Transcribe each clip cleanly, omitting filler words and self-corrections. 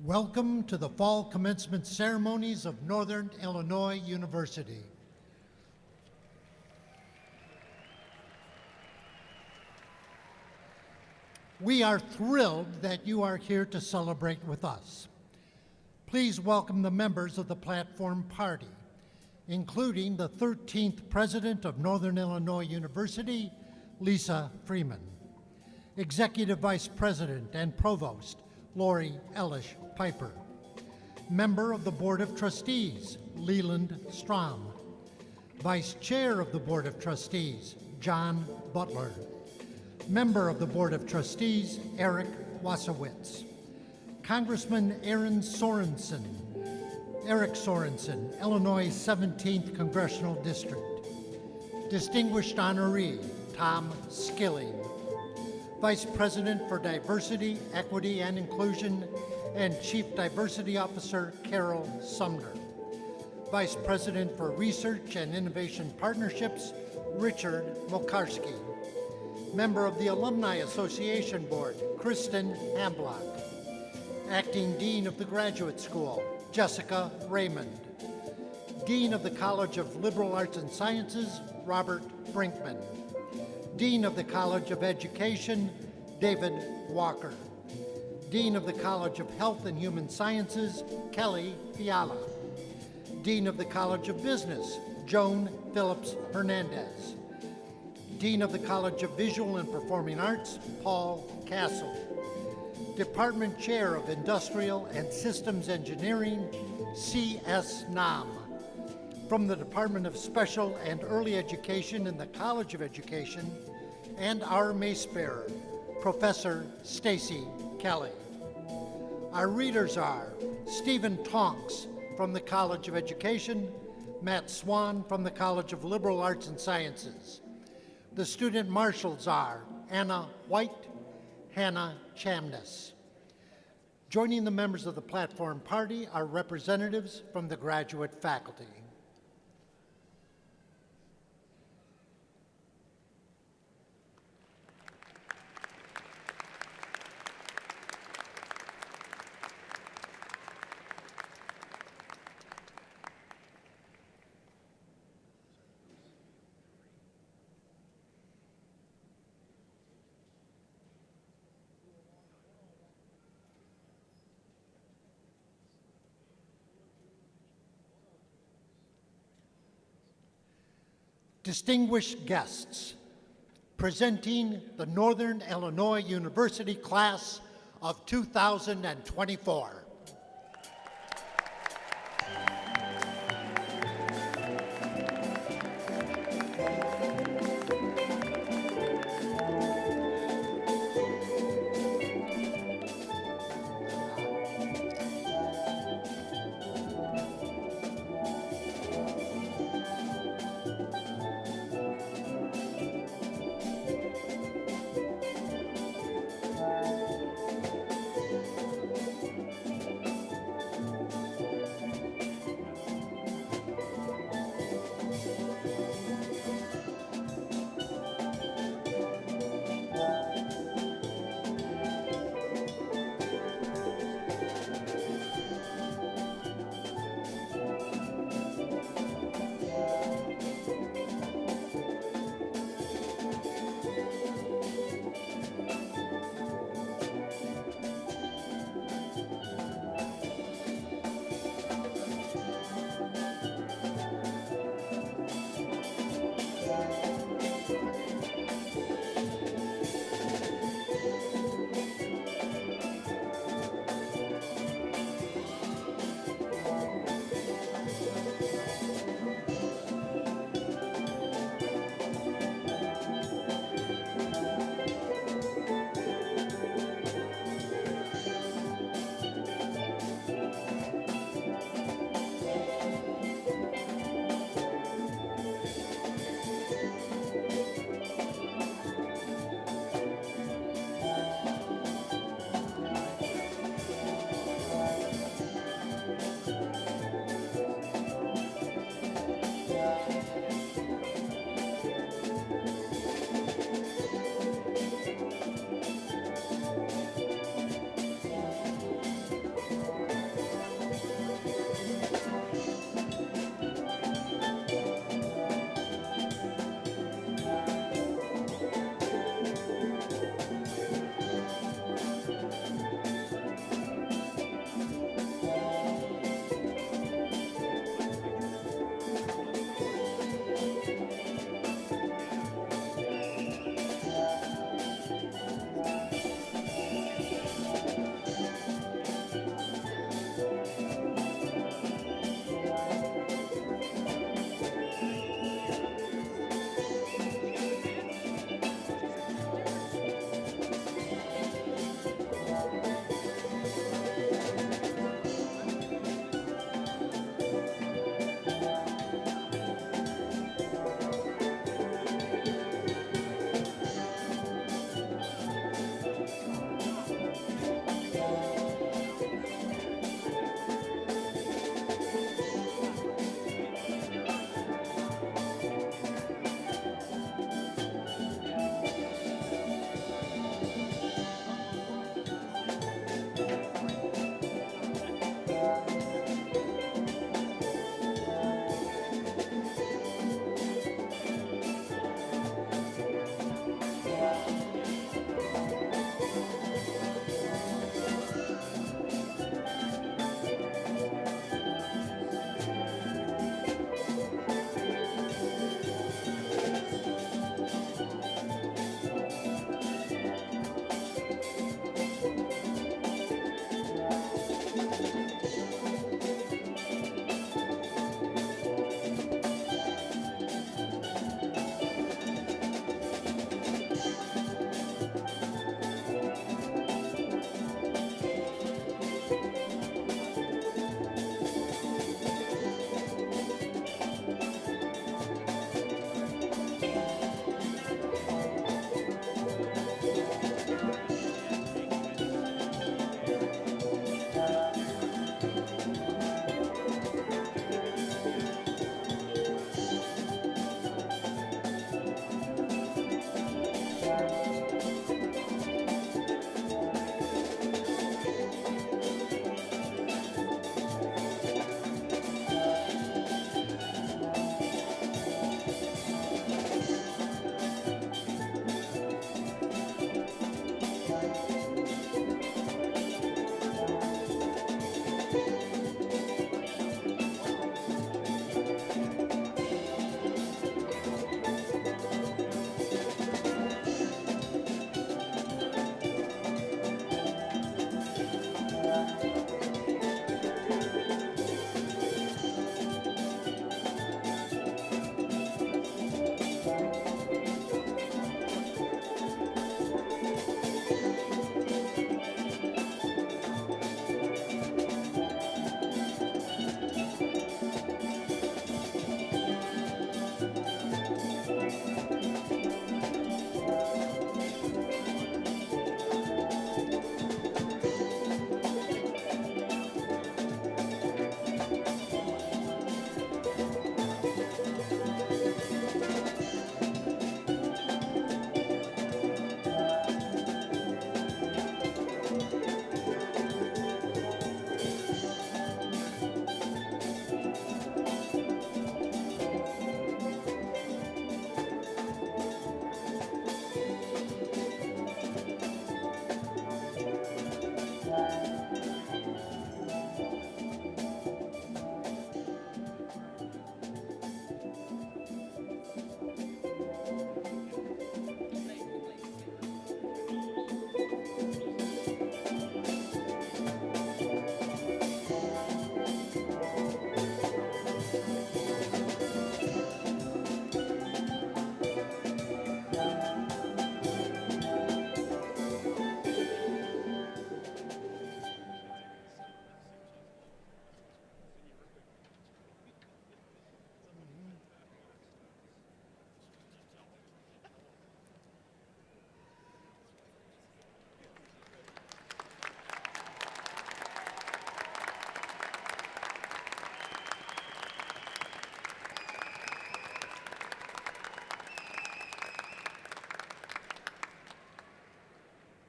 Welcome to the fall commencement ceremonies of Northern Illinois University. We are thrilled that you are here to celebrate with us. Please welcome the members of the Platform Party, including the 13th President of Northern Illinois University, Lisa Freeman, Executive Vice President and Provost, Lori Ellish Piper, Member of the Board of Trustees, Leland Strom, Vice Chair of the Board of Trustees, John Butler, Member of the Board of Trustees, Eric Wasowitz, Congressman Eric Sorensen, Illinois 17th Congressional District, Distinguished Honorary, Tom Skilling, Vice President for Diversity, Equity, and Inclusion, and Chief Diversity Officer, Carol Sumner, Vice President for Research and Innovation Partnerships, Richard Mokarski, Member of the Alumni Association Board, Kristen Hamblock, Acting Dean of the Graduate School, Jessica Raymond, Dean of the College of Liberal Arts and Sciences, Robert Brinkman, Dean of the College of Education, David Walker, Dean of the College of Health and Human Sciences, Kelly Fiala, Dean of the College of Business, Joan Phillips Hernandez, Dean of the College of Visual and Performing Arts, Paul Castle, Department Chair of Industrial and Systems Engineering, C.S. Nam, from the Department of Special and Early Education in the College of Education, and our Mace Bearer, Professor Stacy Kelly. Our readers are Stephen Tonks from the College of Education, Matt Swan from the College of Liberal Arts and Sciences. The student marshals are Anna White, Hannah Chamness. Joining the members of the Platform Party are representatives from the graduate faculty. Distinguished guests, presenting the Northern Illinois University class of 2024.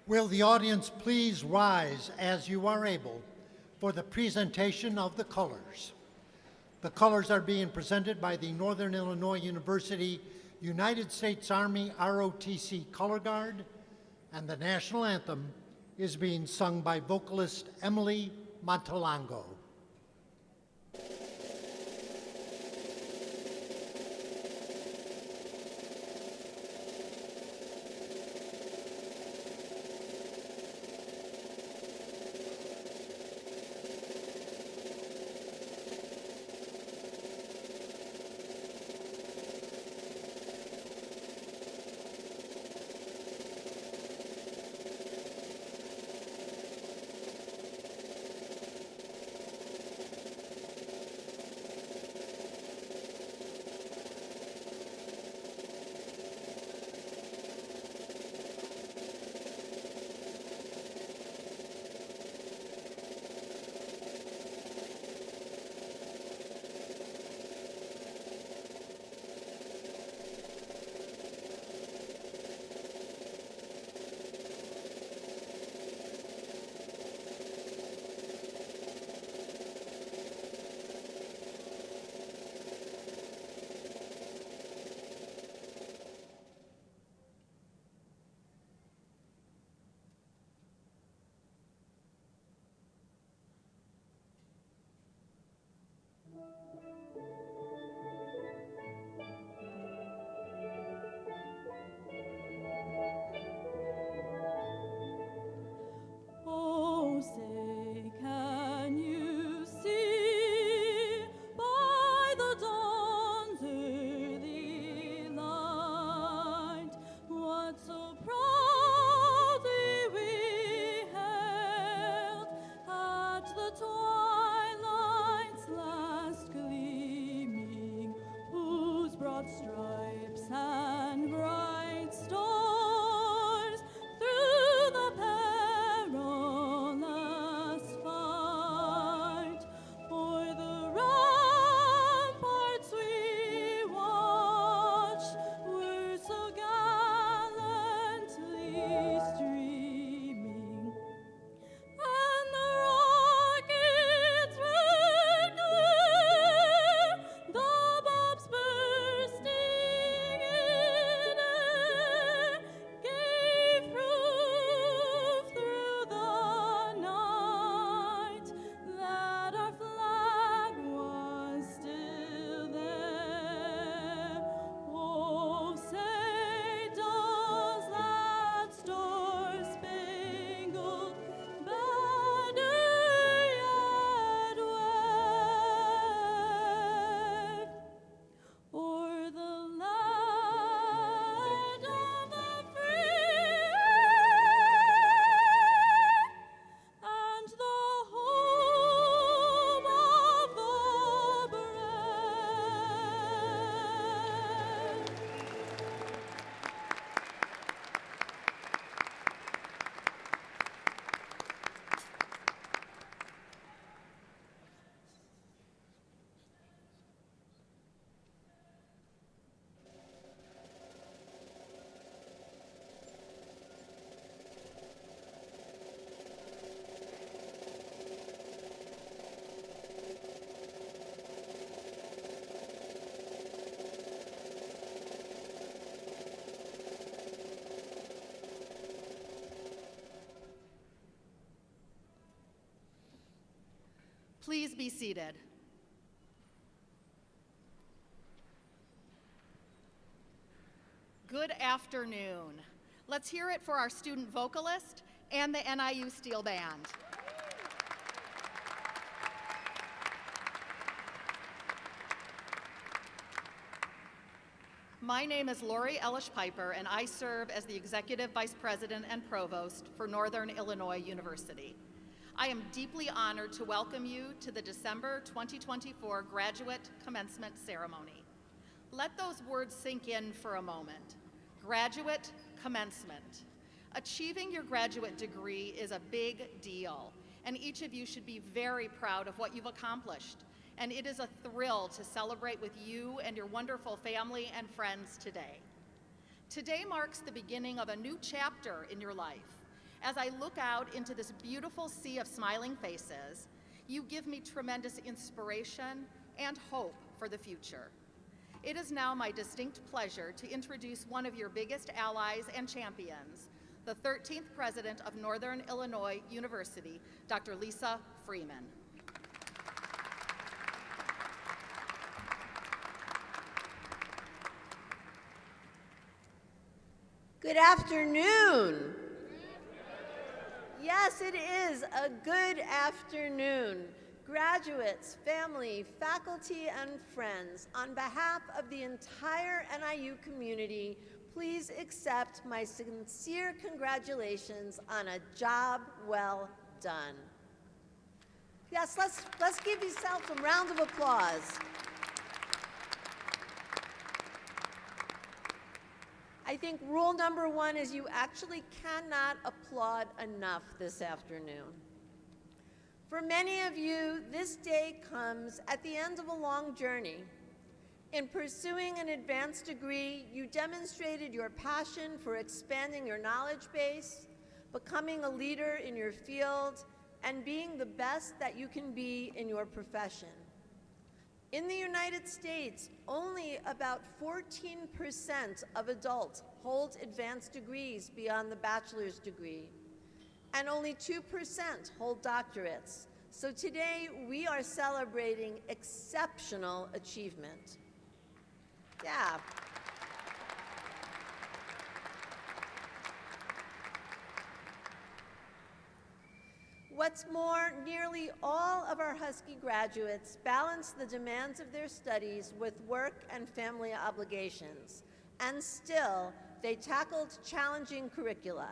Will the audience please rise as you are able for the presentation of the colors? The colors are being presented by the Northern Illinois University United States Army ROTC Color Guard, and the national anthem is being sung by vocalist Emily Montalongo. Please be seated. Good afternoon. Let's hear it for our student vocalist and the NIU Steel Band. My name is Lori Ellish-Piper, and I serve as the Executive Vice President and Provost for Northern Illinois University. I am deeply honored to welcome you to the December 2024 Graduate Commencement Ceremony. Let those words sink in for a moment. Graduate Commencement. Achieving your graduate degree is a big deal, and each of you should be very proud of what you've accomplished. And it is a thrill to celebrate with you and your wonderful family and friends today. Today marks the beginning of a new chapter in your life, As I look out into this beautiful sea of smiling faces, you give me tremendous inspiration and hope for the future. It is now my distinct pleasure to introduce one of your biggest allies and champions, the 13th President of Northern Illinois University, Dr. Lisa Freeman. Good afternoon. Yes, it is a good afternoon. Graduates, family, faculty, and friends, on behalf of the entire NIU community, please accept my sincere congratulations on a job well done. Yes, let's give yourself a round of applause. I think rule number one is you actually cannot applaud enough this afternoon. For many of you, this day comes at the end of a long journey. In pursuing an advanced degree, you demonstrated your passion for expanding your knowledge base, becoming a leader in your field, and being the best that you can be in your profession. In the United States, only about 14% of adults hold advanced degrees beyond the bachelor's degree, and only 2% hold doctorates. So today, we are celebrating exceptional achievement. Yeah. What's more, nearly all of our Husky graduates balance the demands of their studies with work and family obligations. And still, they tackled challenging curricula.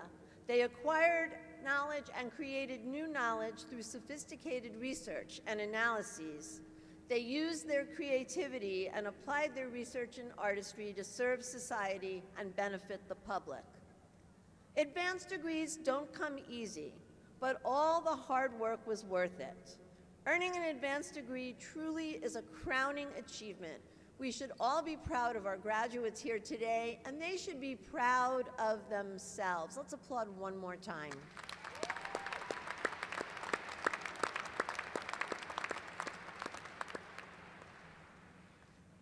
They acquired knowledge and created new knowledge through sophisticated research and analyses. They used their creativity and applied their research and artistry to serve society and benefit the public. Advanced degrees don't come easy, but all the hard work was worth it. Earning an advanced degree truly is a crowning achievement. We should all be proud of our graduates here today, and they should be proud of themselves. Let's applaud one more time.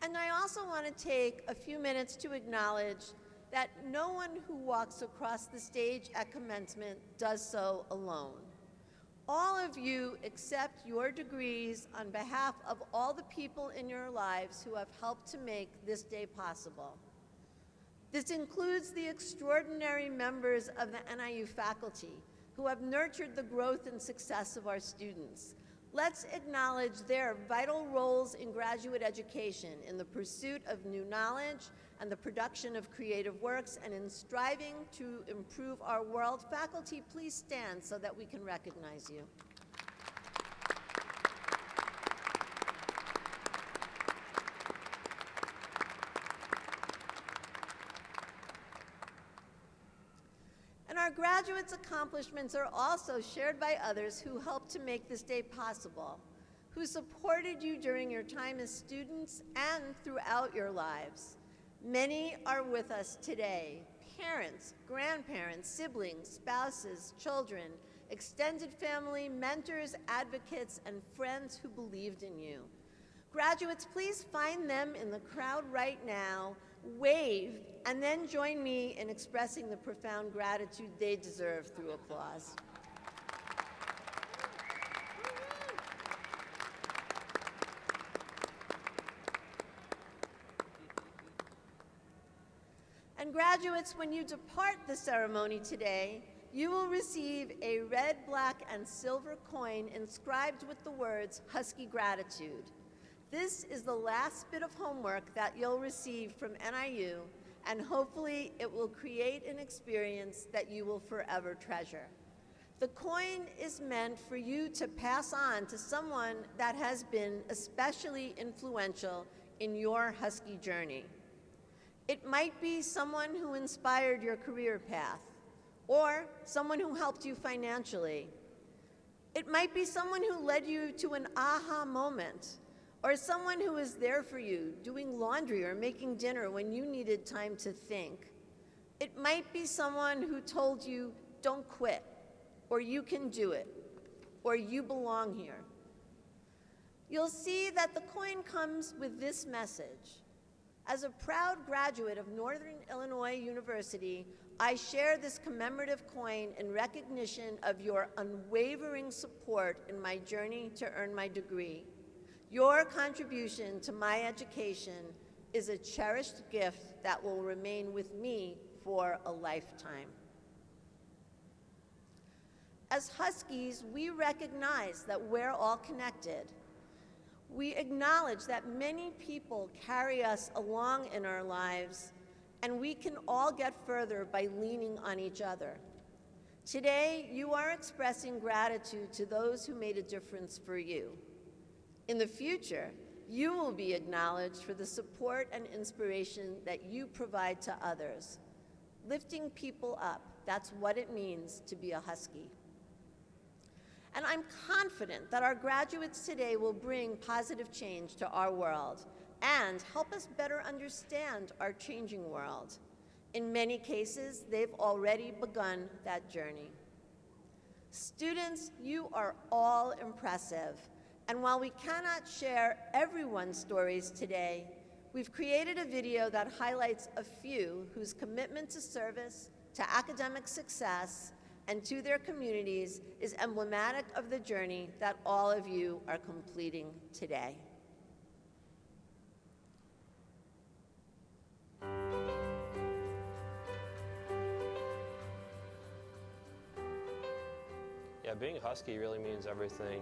And I also want to take a few minutes to acknowledge that no one who walks across the stage at commencement does so alone. All of you accept your degrees on behalf of all the people in your lives who have helped to make this day possible. This includes the extraordinary members of the NIU faculty who have nurtured the growth and success of our students. Let's acknowledge their vital roles in graduate education in the pursuit of new knowledge and the production of creative works, and in striving to improve our world. Faculty, please stand so that we can recognize you. And our graduates' accomplishments are also shared by others who helped to make this day possible, who supported you during your time as students and throughout your lives. Many are with us today: parents, grandparents, siblings, spouses, children, extended family, mentors, advocates, and friends who believed in you. Graduates, please find them in the crowd right now, wave, and then join me in expressing the profound gratitude they deserve through applause. And graduates, when you depart the ceremony today, you will receive a red, black, and silver coin inscribed with the words Husky Gratitude. This is the last bit of homework that you'll receive from NIU, and hopefully it will create an experience that you will forever treasure. The coin is meant for you to pass on to someone that has been especially influential in your Husky journey. It might be someone who inspired your career path, or someone who helped you financially. It might be someone who led you to an aha moment, or someone who was there for you doing laundry or making dinner when you needed time to think. It might be someone who told you, don't quit, or you can do it, or you belong here. You'll see that the coin comes with this message. As a proud graduate of Northern Illinois University, I share this commemorative coin in recognition of your unwavering support in my journey to earn my degree. Your contribution to my education is a cherished gift that will remain with me for a lifetime. As Huskies, we recognize that we're all connected. We acknowledge that many people carry us along in our lives, and we can all get further by leaning on each other. Today, you are expressing gratitude to those who made a difference for you. In the future, you will be acknowledged for the support and inspiration that you provide to others. Lifting people up, that's what it means to be a Husky. And I'm confident that our graduates today will bring positive change to our world and help us better understand our changing world. In many cases, they've already begun that journey. Students, you are all impressive. And while we cannot share everyone's stories today, we've created a video that highlights a few whose commitment to service, to academic success, and to their communities is emblematic of the journey that all of you are completing today. Yeah, being a Husky really means everything.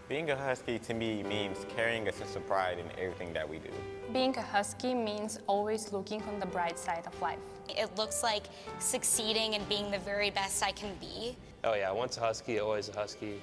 Being a Husky to me means carrying a sense of pride in everything that we do. Being a Husky means always looking on the bright side of life. It looks like succeeding and being the very best I can be. Oh yeah, once a Husky, always a Husky.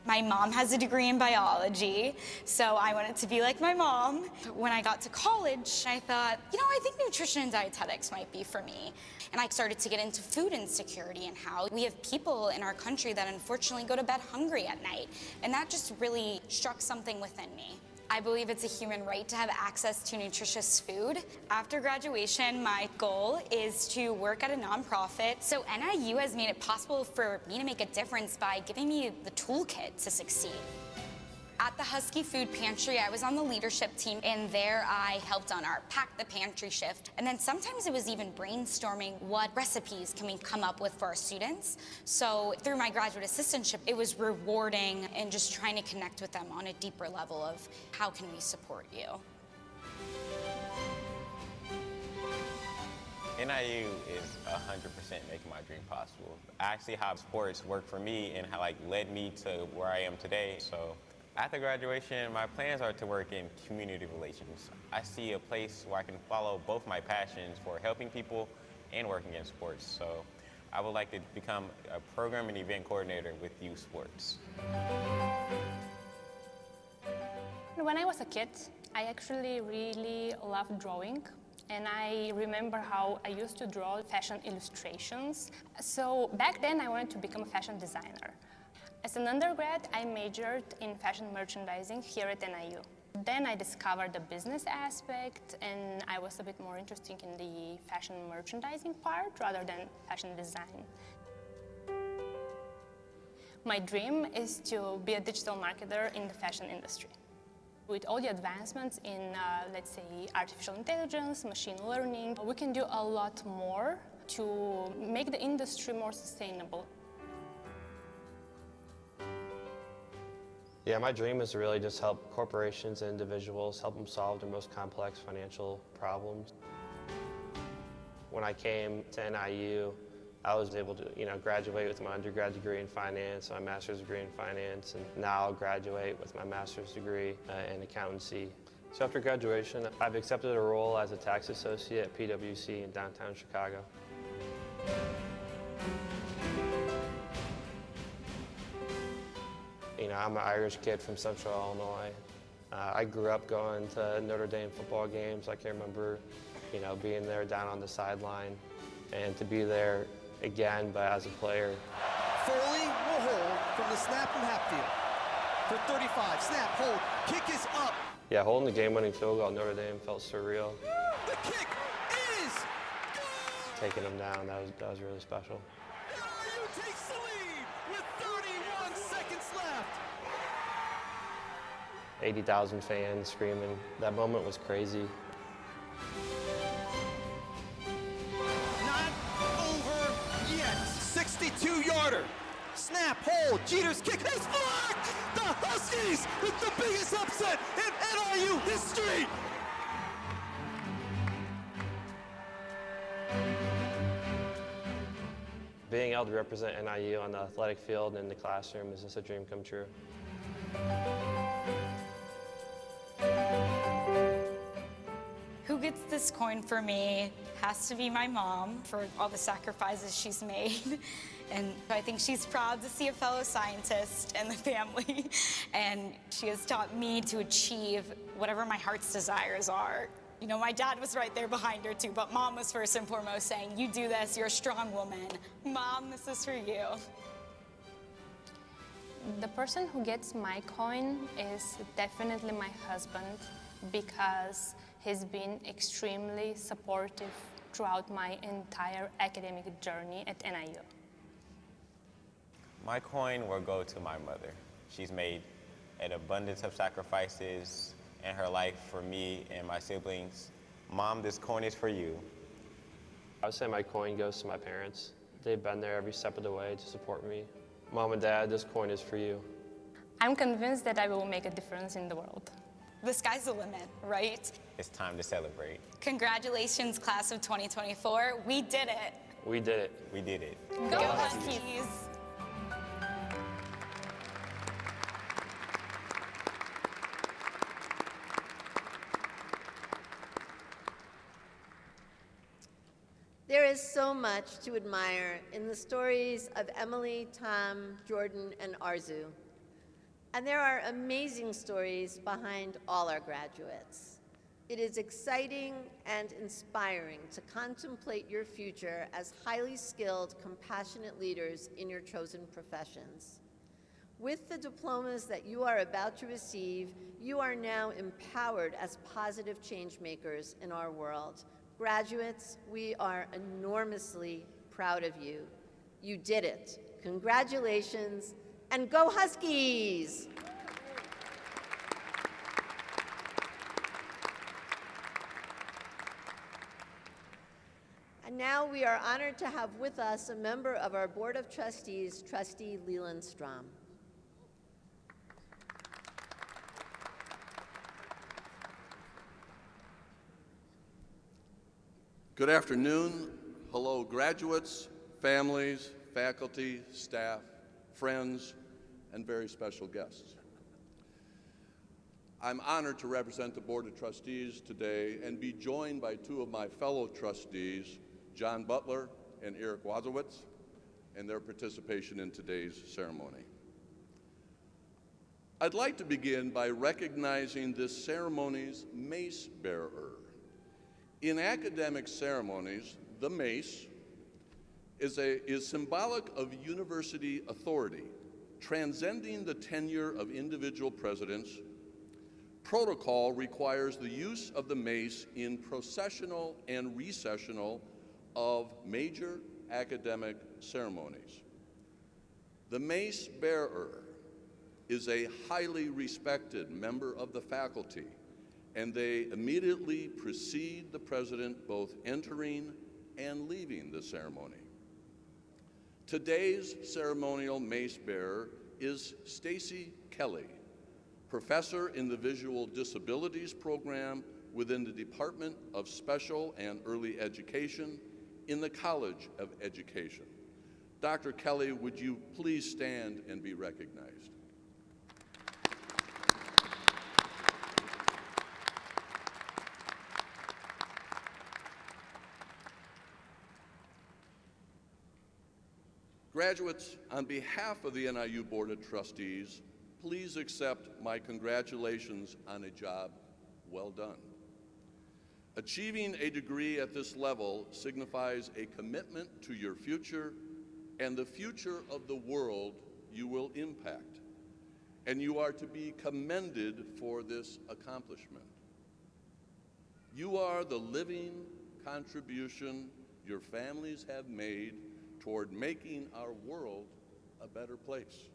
My mom has a degree in biology, so I wanted to be like my mom. When I got to college, I thought, I think nutrition and dietetics might be for me. And I started to get into food insecurity and how we have people in our country that unfortunately go to bed hungry at night. And that just really struck something within me. I believe it's a human right to have access to nutritious food. After graduation, my goal is to work at a nonprofit. So NIU has made it possible for me to make a difference by giving me the toolkit to succeed. At the Husky Food Pantry, I was on the leadership team, and there I helped on our Pack the Pantry shift. And then sometimes it was even brainstorming what recipes can we come up with for our students. So through my graduate assistantship, it was rewarding and just trying to connect with them on a deeper level of how can we support you. NIU is 100% making my dream possible. Actually, how sports worked for me and how led me to where I am today. So after graduation, my plans are to work in community relations. I see a place where I can follow both my passions for helping people and working in sports. So I would like to become a program and event coordinator with youth sports. When I was a kid, I actually really loved drawing. And I remember how I used to draw fashion illustrations. So back then I wanted to become a fashion designer. As an undergrad, I majored in fashion merchandising here at NIU. Then I discovered the business aspect, and I was a bit more interested in the fashion merchandising part rather than fashion design. My dream is to be a digital marketer in the fashion industry. With all the advancements in, let's say, artificial intelligence, machine learning, we can do a lot more to make the industry more sustainable. Yeah, my dream is to really just help corporations and individuals, help them solve their most complex financial problems. When I came to NIU, I was able to, graduate with my undergrad degree in finance, my master's degree in finance, and now I'll graduate with my master's degree in accountancy. So after graduation, I've accepted a role as a tax associate at PwC in downtown Chicago. I'm an Irish kid from Central Illinois. I grew up going to Notre Dame football games. I can remember, being there down on the sideline, and to be there again, but as a player. Foley will hold from the snap from half field. For 35, snap, hold, kick is up. Yeah, holding the game-winning field goal at Notre Dame felt surreal. The kick is good! taking them down, that was really special. NIU takes the lead with 31 seconds left. 80,000 fans screaming. That moment was crazy. Not over yet. 62-yarder. Snap, hold, Jeter's kick, it's blocked! The Huskies with the biggest upset in NIU history! Being able to represent NIU on the athletic field and in the classroom is just a dream come true. Who gets this coin for me has to be my mom for all the sacrifices she's made. And I think she's proud to see a fellow scientist and the family. And she has taught me to achieve whatever my heart's desires are. You know, my dad was right there behind her too, but mom was first and foremost saying, you do this, you're a strong woman. Mom, this is for you. The person who gets my coin is definitely my husband, because he's been extremely supportive throughout my entire academic journey at NIU. My coin will go to my mother. She's made an abundance of sacrifices in her life for me and my siblings. Mom, this coin is for you. I would say my coin goes to my parents. They've been there every step of the way to support me. Mom and Dad, this coin is for you. I'm convinced that I will make a difference in the world. The sky's the limit, right? It's time to celebrate. Congratulations, class of 2024. We did it. We did it. We did it. Go Huskies. There is so much to admire in the stories of Emily, Tom, Jordan, and Arzu. And there are amazing stories behind all our graduates. It is exciting and inspiring to contemplate your future as highly skilled, compassionate leaders in your chosen professions. With the diplomas that you are about to receive, you are now empowered as positive change makers in our world. Graduates, we are enormously proud of you. You did it. Congratulations, and go Huskies! And now we are honored to have with us a member of our Board of Trustees, Trustee Leland Strom. Good afternoon. Hello, graduates, families, faculty, staff, friends, and very special guests. I'm honored to represent the Board of Trustees today and be joined by two of my fellow trustees, John Butler and Eric Wazowitz, and their participation in today's ceremony. I'd like to begin by recognizing this ceremony's mace bearer. In academic ceremonies, the mace is symbolic of university authority, transcending the tenure of individual presidents. Protocol requires the use of the mace in processional and recessional of major academic ceremonies. The mace bearer is a highly respected member of the faculty, and they immediately precede the president both entering and leaving the ceremony. Today's ceremonial mace bearer is Stacy Kelly, professor in the Visual Disabilities Program within the Department of Special and Early Education in the College of Education. Dr. Kelly, would you please stand and be recognized? Graduates, on behalf of the NIU Board of Trustees, please accept my congratulations on a job well done. Achieving a degree at this level signifies a commitment to your future and the future of the world you will impact, and you are to be commended for this accomplishment. You are the living contribution your families have made toward making our world a better place.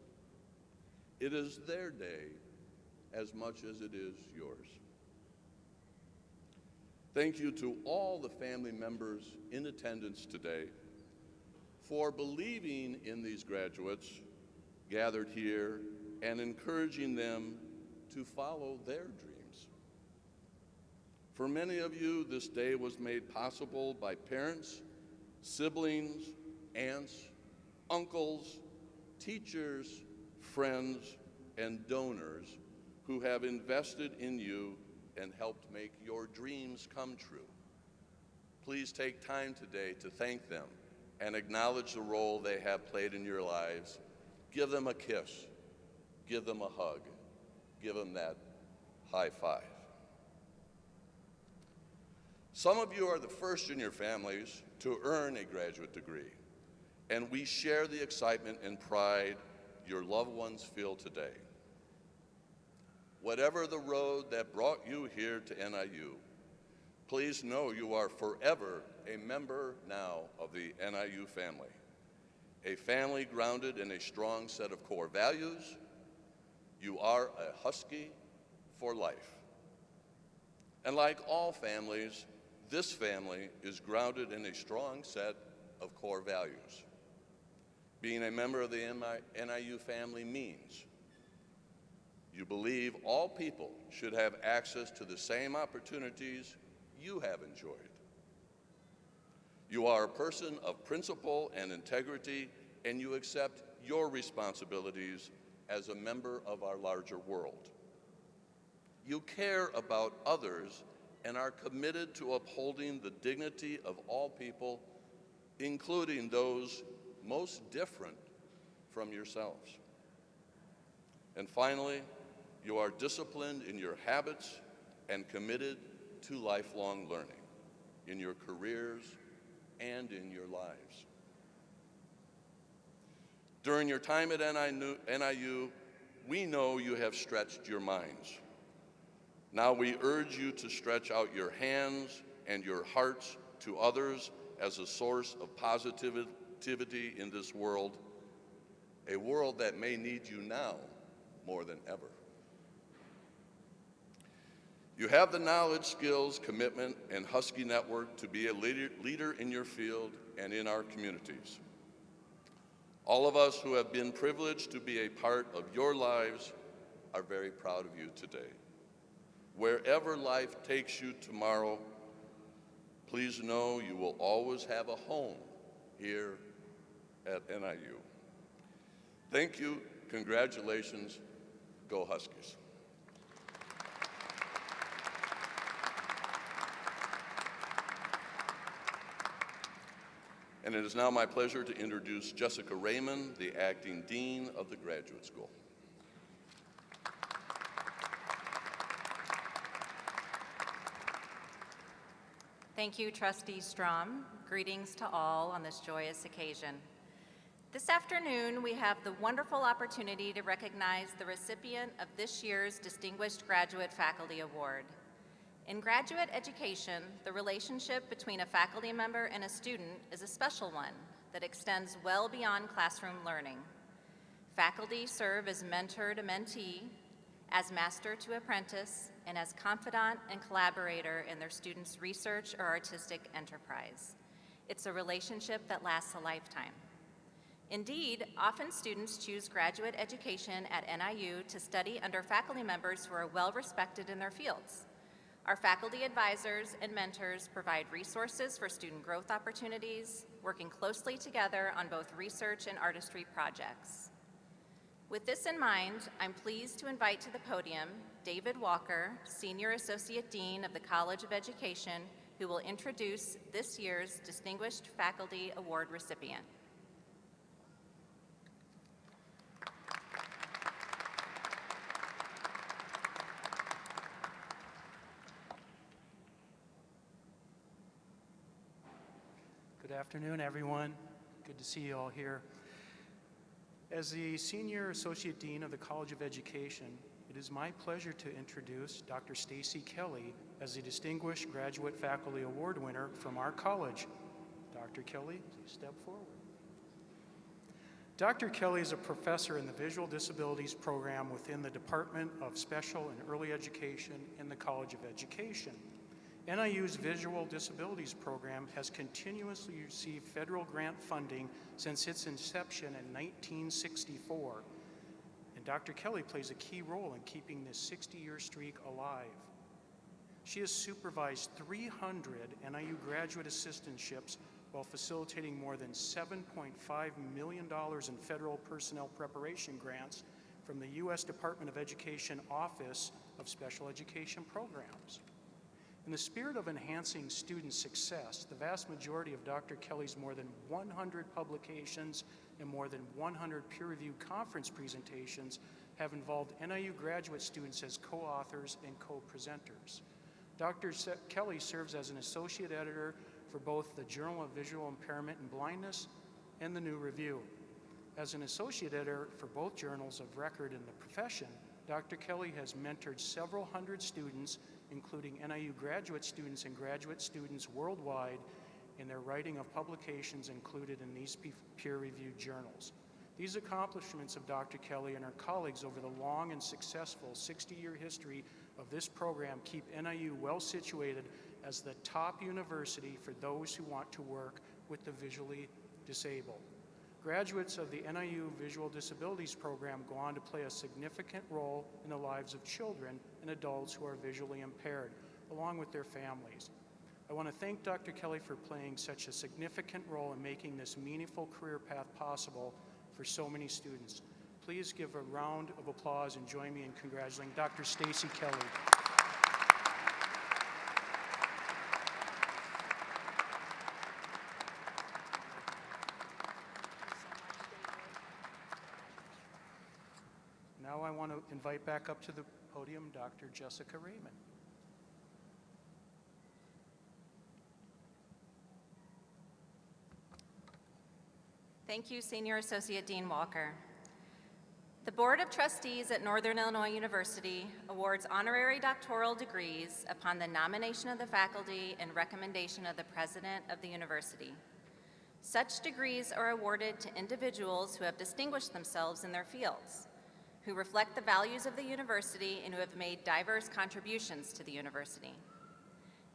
It is their day as much as it is yours. Thank you to all the family members in attendance today for believing in these graduates gathered here and encouraging them to follow their dreams. For many of you, this day was made possible by parents, siblings, aunts, uncles, teachers, friends, and donors who have invested in you and helped make your dreams come true. Please take time today to thank them and acknowledge the role they have played in your lives. Give them a kiss, give them a hug, give them that high five. Some of you are the first in your families to earn a graduate degree, and we share the excitement and pride your loved ones feel today. Whatever the road that brought you here to NIU, please know you are forever a member now of the NIU family, a family grounded in a strong set of core values. You are a Husky for life. And like all families, this family is grounded in a strong set of core values. Being a member of the NIU family means you believe all people should have access to the same opportunities you have enjoyed. You are a person of principle and integrity, and you accept your responsibilities as a member of our larger world. You care about others and are committed to upholding the dignity of all people, including those most different from yourselves. And finally, you are disciplined in your habits and committed to lifelong learning in your careers and in your lives. During your time at NIU, we know you have stretched your minds. Now we urge you to stretch out your hands and your hearts to others as a source of positivity in this world, a world that may need you now more than ever. You have the knowledge, skills, commitment, and Husky network to be a leader in your field and in our communities. All of us who have been privileged to be a part of your lives are very proud of you today. Wherever life takes you tomorrow, please know you will always have a home here at NIU. Thank you, congratulations, go Huskies. And it is now my pleasure to introduce Jessica Raymond, the Acting Dean of the Graduate School. Thank you, Trustee Strom. Greetings to all on this joyous occasion. This afternoon, we have the wonderful opportunity to recognize the recipient of this year's Distinguished Graduate Faculty Award. In graduate education, the relationship between a faculty member and a student is a special one that extends well beyond classroom learning. Faculty serve as mentor to mentee, as master to apprentice, and as confidant and collaborator in their students' research or artistic enterprise. It's a relationship that lasts a lifetime. Indeed, often students choose graduate education at NIU to study under faculty members who are well-respected in their fields. Our faculty advisors and mentors provide resources for student growth opportunities, working closely together on both research and artistry projects. With this in mind, I'm pleased to invite to the podium David Walker, Senior Associate Dean of the College of Education, who will introduce this year's Distinguished Faculty Award recipient. Good afternoon, everyone. Good to see you all here. As the Senior Associate Dean of the College of Education, it is my pleasure to introduce Dr. Stacy Kelly as the Distinguished Graduate Faculty Award winner from our college. Dr. Kelly, please step forward. Dr. Kelly is a professor in the Visual Disabilities program within the Department of Special and Early Education in the College of Education. NIU's Visual Disabilities program has continuously received federal grant funding since its inception in 1964. And Dr. Kelly plays a key role in keeping this 60-year streak alive. She has supervised 300 NIU graduate assistantships while facilitating more than $7.5 million in federal personnel preparation grants from the U.S. Department of Education Office of Special Education Programs. In the spirit of enhancing student success, the vast majority of Dr. Kelly's more than 100 publications and more than 100 peer-reviewed conference presentations have involved NIU graduate students as co-authors and co-presenters. Dr. Kelly serves as an associate editor for both the Journal of Visual Impairment and Blindness and the New Review. As an associate editor for both journals of record in the profession, Dr. Kelly has mentored several hundred students, including NIU graduate students and graduate students worldwide, in their writing of publications included in these peer-reviewed journals. These accomplishments of Dr. Kelly and her colleagues over the long and successful 60-year history of this program keep NIU well situated as the top university for those who want to work with the visually disabled. Graduates of the NIU Visual Disabilities program go on to play a significant role in the lives of children and adults who are visually impaired, along with their families. I want to thank Dr. Kelly for playing such a significant role in making this meaningful career path possible for so many students. Please give a round of applause and join me in congratulating Dr. Stacy Kelly. Now I want to invite back up to the podium Dr. Jessica Raymond. Thank you, Senior Associate Dean Walker. The Board of Trustees at Northern Illinois University awards honorary doctoral degrees upon the nomination of the faculty and recommendation of the President of the University. Such degrees are awarded to individuals who have distinguished themselves in their fields, who reflect the values of the university and who have made diverse contributions to the university.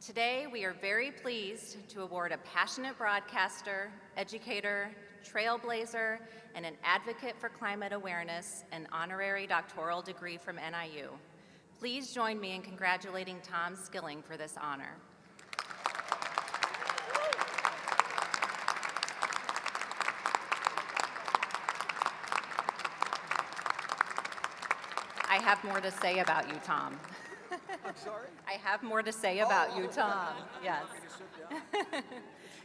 Today, we are very pleased to award a passionate broadcaster, educator, trailblazer, and an advocate for climate awareness an honorary doctoral degree from NIU. Please join me in congratulating Tom Skilling for this honor. I have more to say about you, Tom. I'm sorry? I have more to say about you, Tom. Yes. Sit down.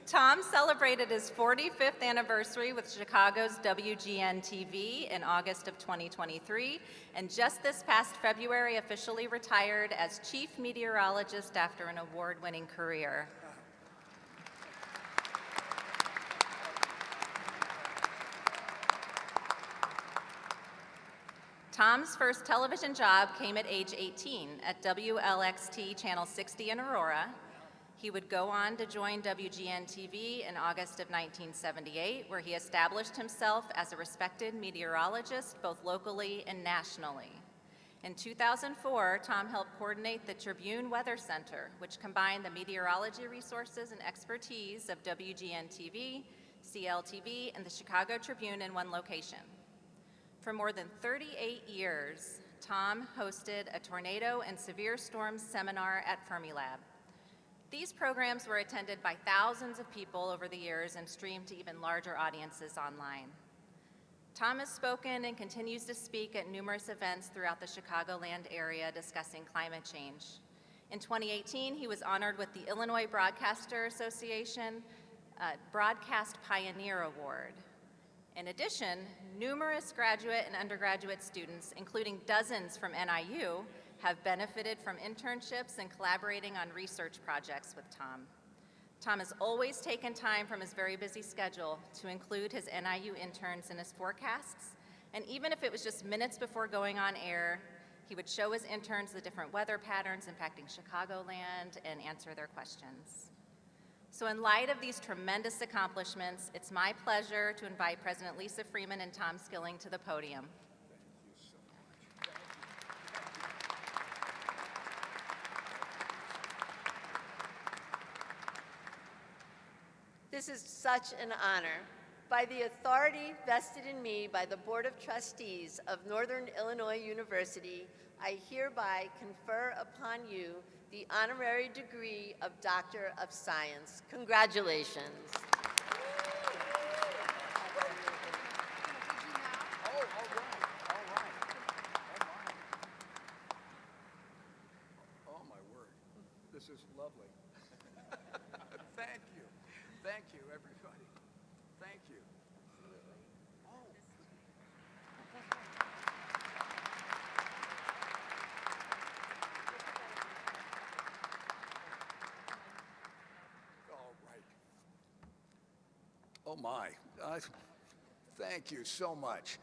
Tom celebrated his 45th anniversary with Chicago's WGN-TV in August of 2023, and just this past February officially retired as chief meteorologist after an award-winning career. Tom's first television job came at age 18 at WLXT Channel 60 in Aurora. He would go on to join WGN-TV in August of 1978, where he established himself as a respected meteorologist both locally and nationally. In 2004, Tom helped coordinate the Tribune Weather Center, which combined the meteorology resources and expertise of WGN-TV, CLTV, and the Chicago Tribune in one location. For more than 38 years, Tom hosted a tornado and severe storms seminar at Fermilab. These programs were attended by thousands of people over the years and streamed to even larger audiences online. Tom has spoken and continues to speak at numerous events throughout the Chicagoland area discussing climate change. In 2018, he was honored with the Illinois Broadcaster Association Broadcast Pioneer Award. In addition, numerous graduate and undergraduate students, including dozens from NIU, have benefited from internships and collaborating on research projects with Tom. Tom has always taken time from his very busy schedule to include his NIU interns in his forecasts, and even if it was just minutes before going on air, he would show his interns the different weather patterns impacting Chicagoland and answer their questions. So in light of these tremendous accomplishments, it's my pleasure to invite President Lisa Freeman and Tom Skilling to the podium. This is such an honor. By the authority vested in me by the Board of Trustees of Northern Illinois University, I hereby confer upon you the honorary degree of Doctor of Science. Congratulations. Oh, my word. This is lovely. Thank you. Thank you, everybody. Thank you. All right. Oh, my. Thank you so much.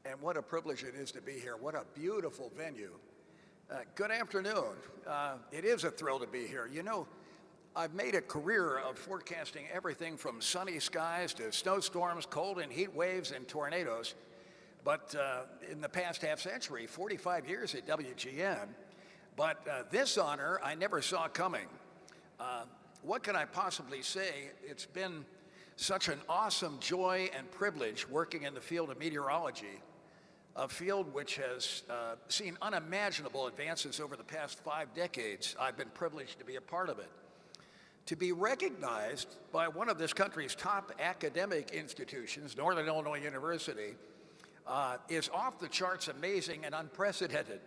And what a privilege it is to be here. What a beautiful venue. Good afternoon. It is a thrill to be here. You know, I've made a career of forecasting everything from sunny skies to snowstorms, cold and heat waves, and tornadoes. But in the past half century, 45 years at WGN, but this honor I never saw coming. What can I possibly say? It's been such an awesome joy and privilege working in the field of meteorology, a field which has seen unimaginable advances over the past 5 decades. I've been privileged to be a part of it. To be recognized by one of this country's top academic institutions, Northern Illinois University, is off the charts amazing and unprecedented.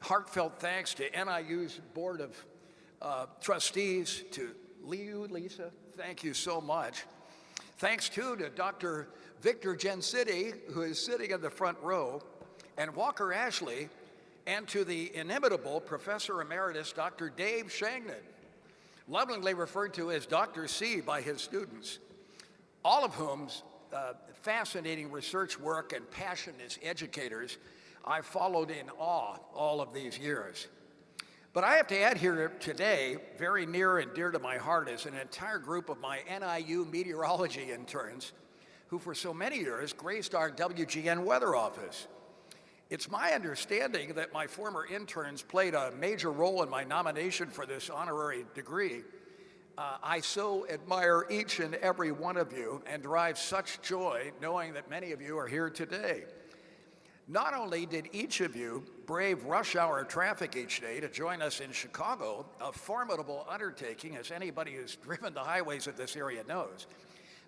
Heartfelt thanks to NIU's Board of Trustees, to you, Lisa, thank you so much. Thanks too to Dr. Victor Gensity, who is sitting in the front row, and Walker Ashley, and to the inimitable Professor Emeritus Dr. Dave Shangnan, lovingly referred to as Dr. C by his students, all of whom's fascinating research work and passion as educators I've followed in awe all of these years. But I have to add here today, very near and dear to my heart, is an entire group of my NIU meteorology interns who for so many years graced our WGN weather office. It's my understanding that my former interns played a major role in my nomination for this honorary degree. I so admire each and every one of you and derive such joy knowing that many of you are here today. Not only did each of you brave rush hour traffic each day to join us in Chicago, a formidable undertaking as anybody who's driven the highways of this area knows,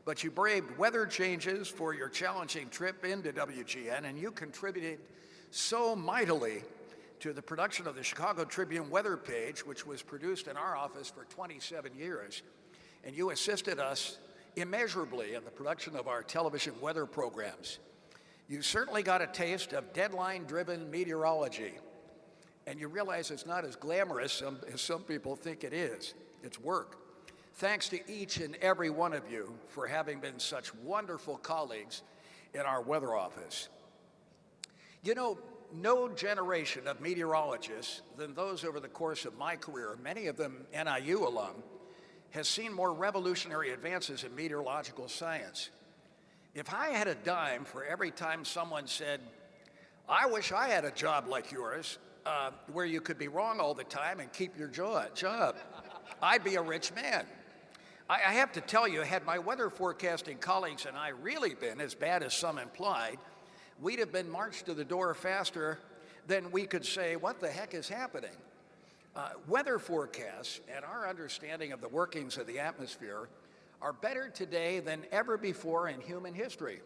but you braved weather changes for your challenging trip into WGN, and you contributed so mightily to the production of the Chicago Tribune weather page, which was produced in our office for 27 years. And you assisted us immeasurably in the production of our television weather programs. You certainly got a taste of deadline-driven meteorology. And you realize it's not as glamorous as some people think it is. It's work. Thanks to each and every one of you for having been such wonderful colleagues in our weather office. You know, no generation of meteorologists than those over the course of my career, many of them NIU alum, has seen more revolutionary advances in meteorological science. If I had a dime for every time someone said, I wish I had a job like yours, where you could be wrong all the time and keep your job, I'd be a rich man. I have to tell you, had my weather forecasting colleagues and I really been as bad as some implied, we'd have been marched to the door faster than we could say, what the heck is happening? Weather forecasts and our understanding of the workings of the atmosphere are better today than ever before in human history.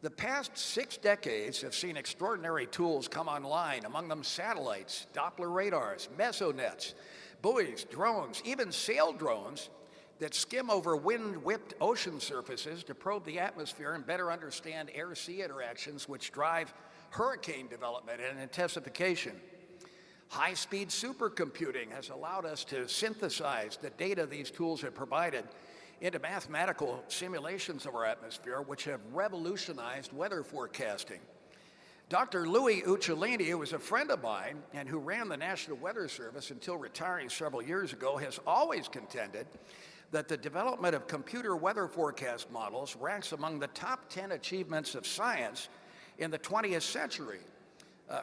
The past 6 decades have seen extraordinary tools come online, among them satellites, Doppler radars, mesonets, buoys, drones, even sail drones that skim over wind-whipped ocean surfaces to probe the atmosphere and better understand air-sea interactions which drive hurricane development and intensification. High-speed supercomputing has allowed us to synthesize the data these tools have provided into mathematical simulations of our atmosphere, which have revolutionized weather forecasting. Dr. Louis Uccellini, who was a friend of mine and who ran the National Weather Service until retiring several years ago, has always contended that the development of computer weather forecast models ranks among the top 10 achievements of science in the 20th century,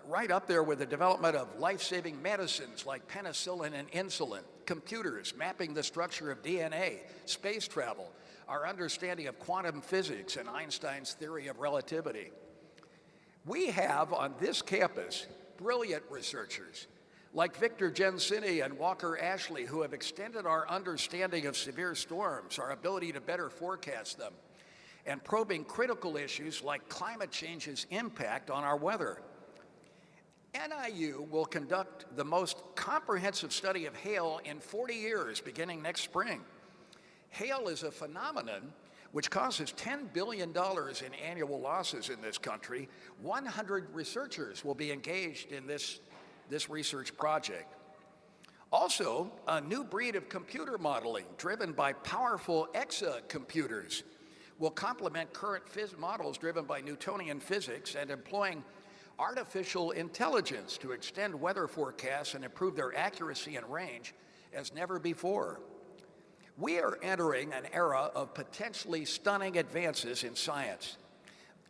right up there with the development of life-saving medicines like penicillin and insulin, computers mapping the structure of DNA, space travel, our understanding of quantum physics and Einstein's theory of relativity. We have on this campus brilliant researchers like Victor Gensini and Walker Ashley, who have extended our understanding of severe storms, our ability to better forecast them, and probing critical issues like climate change's impact on our weather. NIU will conduct the most comprehensive study of hail in 40 years, beginning next spring. Hail is a phenomenon which causes $10 billion in annual losses in this country. 100 researchers will be engaged in this research project. Also, a new breed of computer modeling driven by powerful exacomputers will complement current models driven by Newtonian physics and employing artificial intelligence to extend weather forecasts and improve their accuracy and range as never before. We are entering an era of potentially stunning advances in science.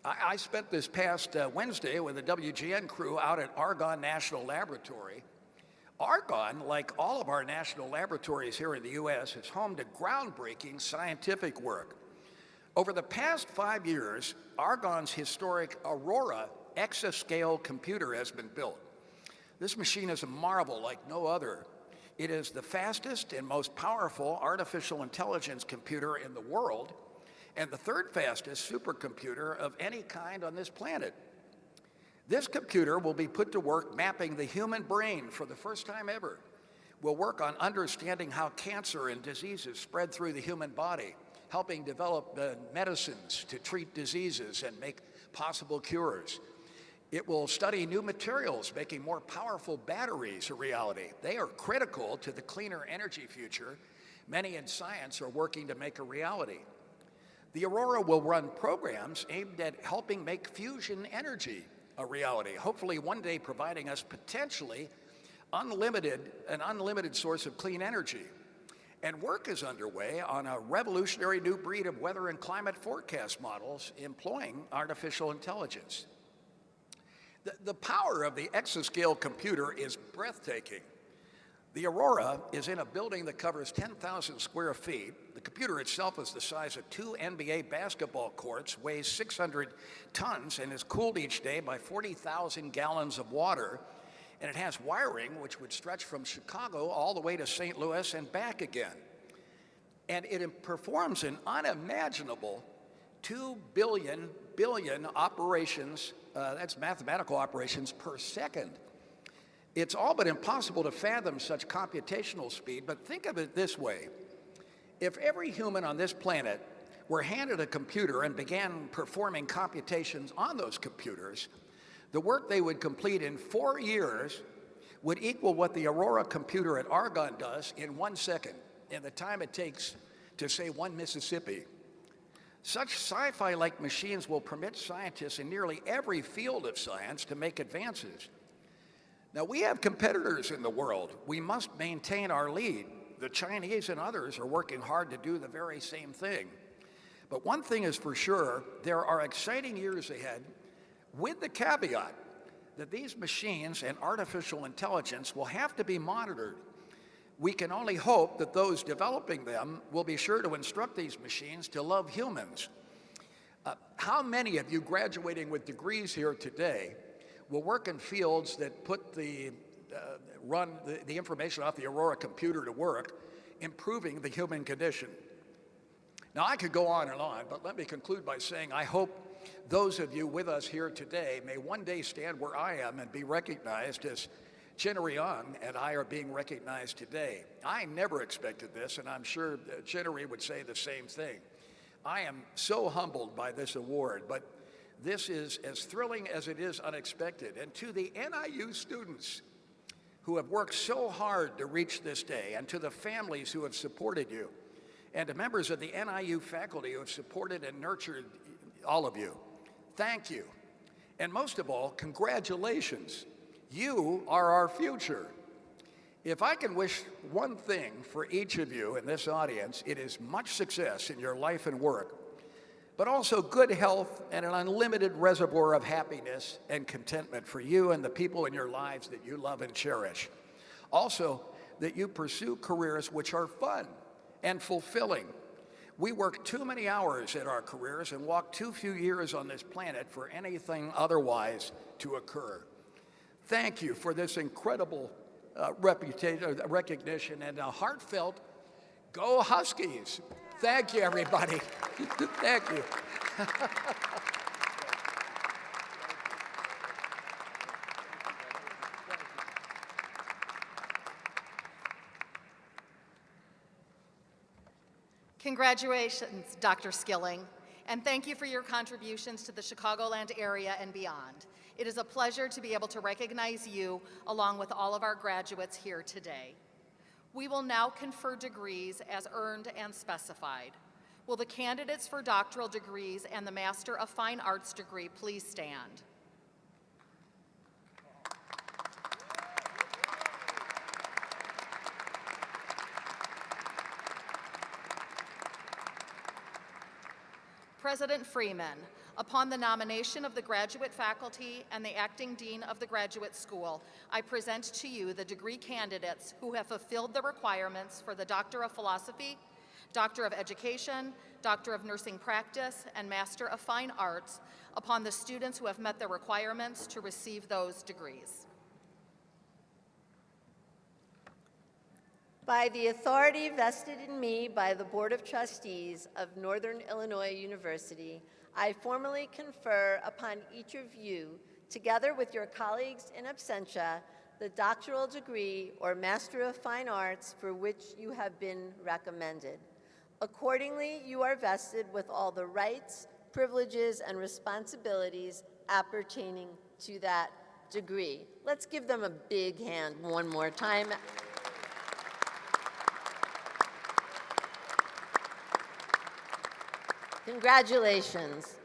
I spent this past Wednesday with the WGN crew out at Argonne National Laboratory. Argonne, like all of our national laboratories here in the U.S., is home to groundbreaking scientific work. Over the past 5 years, Argonne's historic Aurora exascale computer has been built. This machine is a marvel like no other. It is the fastest and most powerful artificial intelligence computer in the world, and the third fastest supercomputer of any kind on this planet. This computer will be put to work mapping the human brain for the first time ever. We'll work on understanding how cancer and diseases spread through the human body, helping develop medicines to treat diseases and make possible cures. It will study new materials, making more powerful batteries a reality. They are critical to the cleaner energy future many in science are working to make a reality. The Aurora will run programs aimed at helping make fusion energy a reality, hopefully one day providing us potentially an unlimited source of clean energy. And work is underway on a revolutionary new breed of weather and climate forecast models employing artificial intelligence. The power of the exascale computer is breathtaking. The Aurora is in a building that covers 10,000 square feet. The computer itself is the size of 2 NBA basketball courts, weighs 600 tons, and is cooled each day by 40,000 gallons of water. And it has wiring which would stretch from Chicago all the way to St. Louis and back again. And it performs an unimaginable 2 billion operations, that's mathematical operations, per second. It's all but impossible to fathom such computational speed, but think of it this way. If every human on this planet were handed a computer and began performing computations on those computers, the work they would complete in 4 years would equal what the Aurora computer at Argonne does in 1 second, in the time it takes to say 1 Mississippi. Such sci-fi-like machines will permit scientists in nearly every field of science to make advances. Now, we have competitors in the world. We must maintain our lead. The Chinese and others are working hard to do the very same thing. But one thing is for sure, there are exciting years ahead, with the caveat that these machines and artificial intelligence will have to be monitored. We can only hope that those developing them will be sure to instruct these machines to love humans. How many of you graduating with degrees here today will work in fields that put run the information off the Aurora computer to work, improving the human condition? Now, I could go on and on, but let me conclude by saying I hope those of you with us here today may one day stand where I am and be recognized as Chenery Young and I are being recognized today. I never expected this, and I'm sure Chenery would say the same thing. I am so humbled by this award, but this is as thrilling as it is unexpected. And to the NIU students who have worked so hard to reach this day, and to the families who have supported you, and to members of the NIU faculty who have supported and nurtured all of you, thank you. And most of all, congratulations. You are our future. If I can wish one thing for each of you in this audience, it is much success in your life and work, but also good health and an unlimited reservoir of happiness and contentment for you and the people in your lives that you love and cherish. Also, that you pursue careers which are fun and fulfilling. We work too many hours at our careers and walk too few years on this planet for anything otherwise to occur. Thank you for this incredible recognition and a heartfelt go Huskies. Thank you, everybody. Thank you. Congratulations, Dr. Skilling, and thank you for your contributions to the Chicagoland area and beyond. It is a pleasure to be able to recognize you along with all of our graduates here today. We will now confer degrees as earned and specified. Will the candidates for doctoral degrees and the Master of Fine Arts degree please stand? President Freeman, upon the nomination of the graduate faculty and the acting dean of the graduate school, I present to you the degree candidates who have fulfilled the requirements for the Doctor of Philosophy, Doctor of Education, Doctor of Nursing Practice, and Master of Fine Arts upon the students who have met the requirements to receive those degrees. By the authority vested in me by the Board of Trustees of Northern Illinois University, I formally confer upon each of you, together with your colleagues in absentia, the doctoral degree or Master of Fine Arts for which you have been recommended. Accordingly, you are vested with all the rights, privileges, and responsibilities appertaining to that degree. Let's give them a big hand one more time. Congratulations.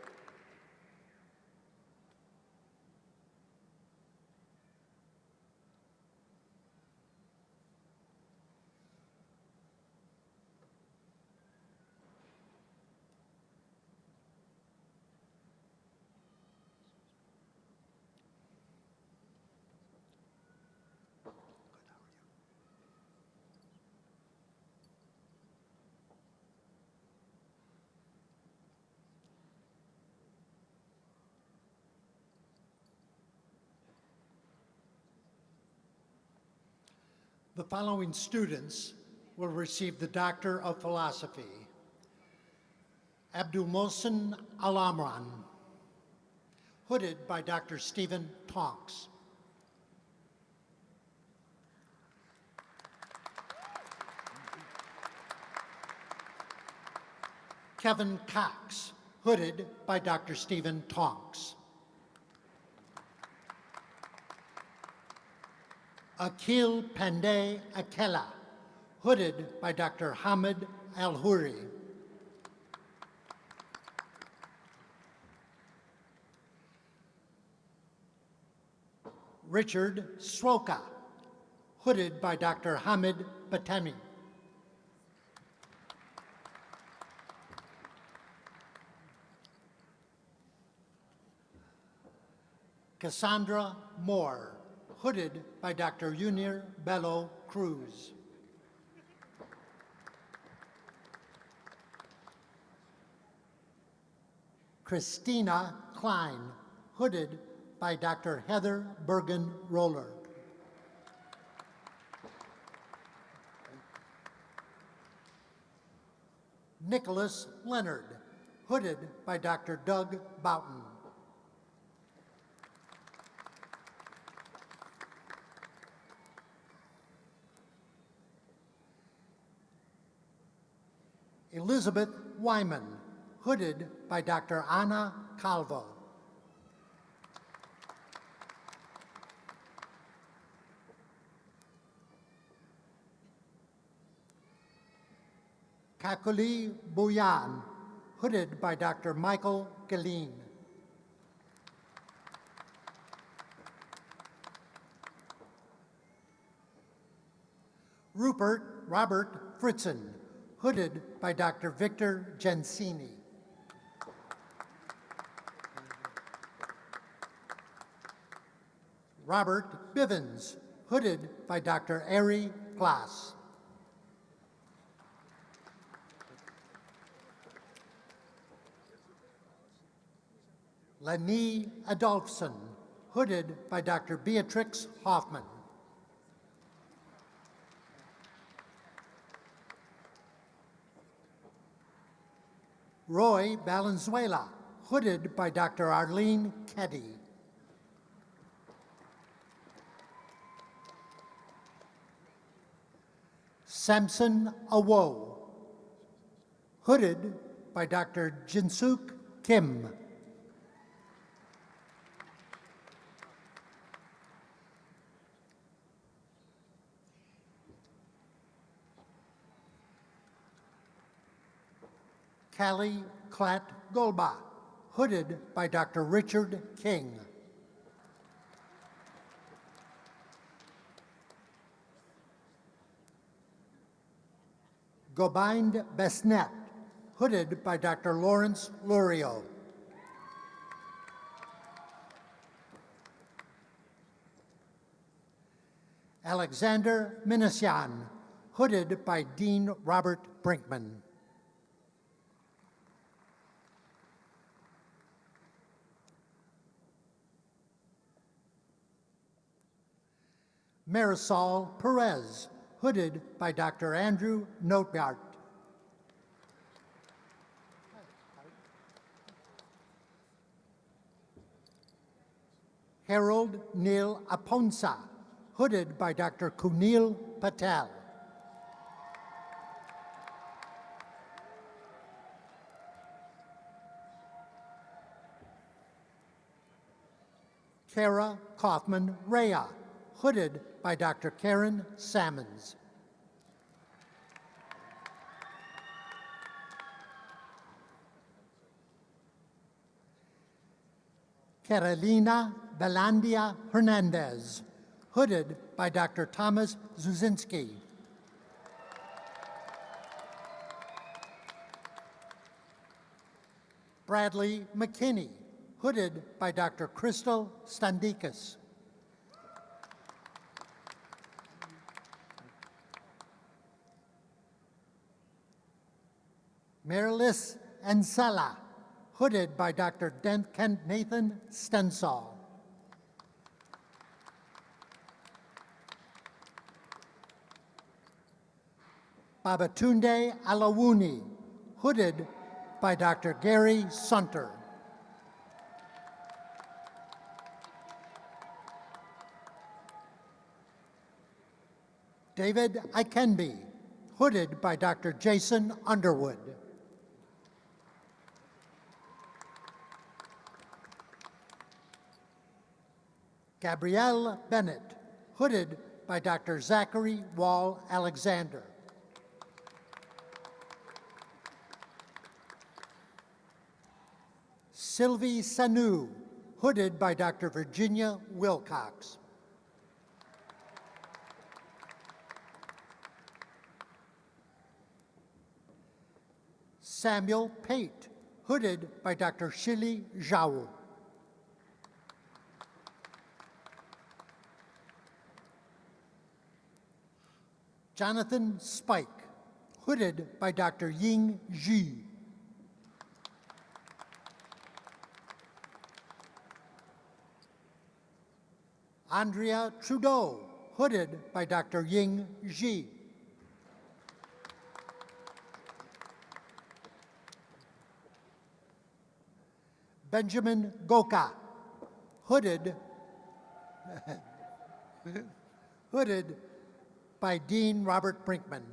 The following students will receive the Doctor of Philosophy. Abdul Mohsen Alamran, hooded by Dr. Stephen Tonks. Kevin Cox, hooded by Dr. Stephen Tonks. Akil Pandey Akela, hooded by Dr. Hamid Al-Huri. Richard Swoka, hooded by Dr. Hamid Batemi. Cassandra Moore, hooded by Dr. Yunir Bello Cruz. Christina Klein, hooded by Dr. Heather Bergen Roller. Nicholas Leonard, hooded by Dr. Doug Boughton. Elizabeth Wyman, hooded by Dr. Ana Calvo. Kakuli Buyan, hooded by Dr. Michael Galeen. Robert Fritzen, hooded by Dr. Victor Gensini. Robert Bivens, hooded by Dr. Ari Glass. Lenny Adolphson, hooded by Dr. Beatrix Hoffman. Roy Valenzuela, hooded by Dr. Arlene Keddy. Samson Awo, hooded by Dr. Jinsuk Kim. Callie Klatt Golba, hooded by Dr. Richard King. Gobind Besnet, hooded by Dr. Lawrence Lurio. Alexander Minasyan, hooded by Dean Robert Brinkman. Marisol Perez, hooded by Dr. Andrew Notebart. Harold Neil Aponsa, hooded by Dr. Kunil Patel. Kara Kaufman Rea, hooded by Dr. Karen Sammons. Carolina Belandia Hernandez, hooded by Dr. Thomas Zuzinski. Bradley McKinney, hooded by Dr. Crystal Standikis. Marilis Ansala, hooded by Dr. Kent Nathan Stensall. Babatunde Alawuni, hooded by Dr. Gary Sunter. David Ikenby, hooded by Dr. Jason Underwood. Gabrielle Bennett, hooded by Dr. Zachary Wall Alexander. Sylvie Sanu, hooded by Dr. Virginia Wilcox. Samuel Pate, hooded by Dr. Shili Zhao. Jonathan Spike, hooded by Dr. Ying Ji. Andrea Trudeau, hooded by Dr. Ying Ji. Benjamin Goka, hooded by Dean Robert Brinkman.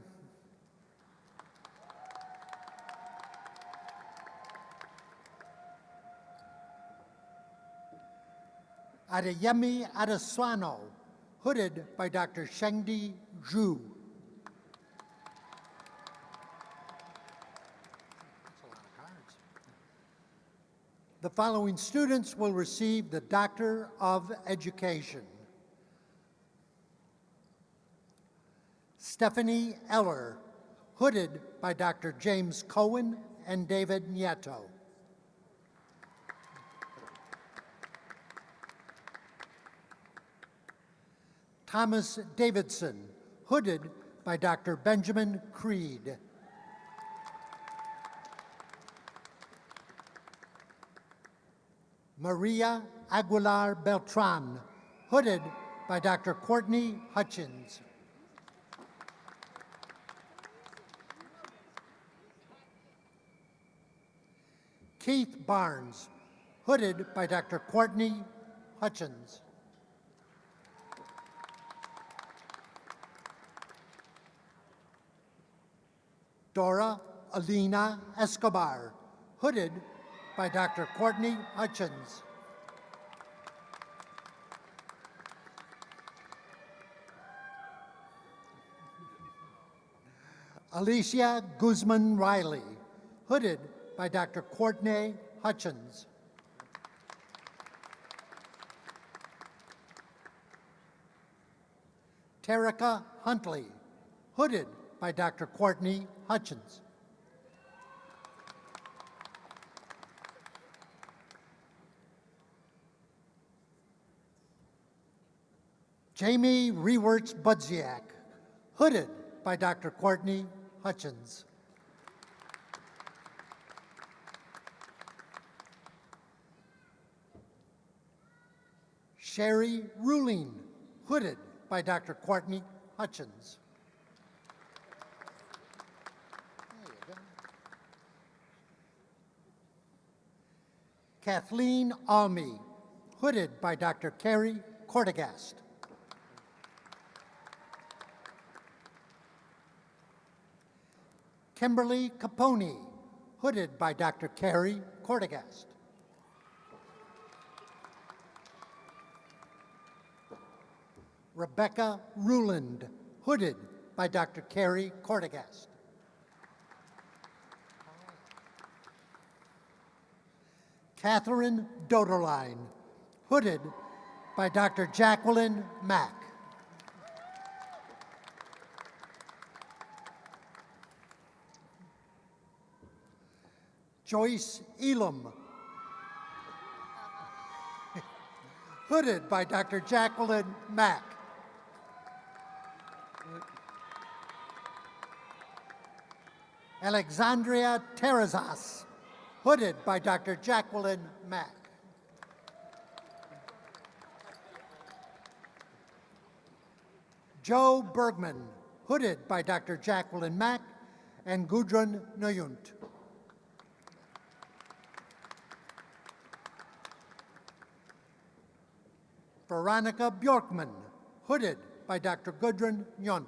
Adeyemi Adeswano, hooded by Dr. Shengdi Zhu. The following students will receive the Doctor of Education. Stephanie Eller, hooded by Dr. James Cohen and David Nieto. Thomas Davidson, hooded by Dr. Benjamin Creed. Maria Aguilar Beltran, hooded by Dr. Courtney Hutchins. Keith Barnes, hooded by Dr. Courtney Hutchins. Dora Alina Escobar, hooded by Dr. Courtney Hutchins. Alicia Guzman Riley, hooded by Dr. Courtney Hutchins. Terica Huntley, hooded by Dr. Courtney Hutchins. Jamie Rewerts Budziak, hooded by Dr. Courtney Hutchins. Sherry Ruling, hooded by Dr. Courtney Hutchins. Kathleen Almy, hooded by Dr. Carrie Cortegast. Kimberly Capone, hooded by Dr. Carrie Cortegast. Rebecca Ruland, hooded by Dr. Carrie Cortegast. Catherine Doderline, hooded by Dr. Jacqueline Mack. Joyce Elam, hooded by Dr. Jacqueline Mack. Alexandria Terrazas, hooded by Dr. Jacqueline Mack. Joe Bergman, hooded by Dr. Jacqueline Mack and Gudrun Noyunt. Veronica Bjorkman, hooded by Dr. Gudrun Nyont.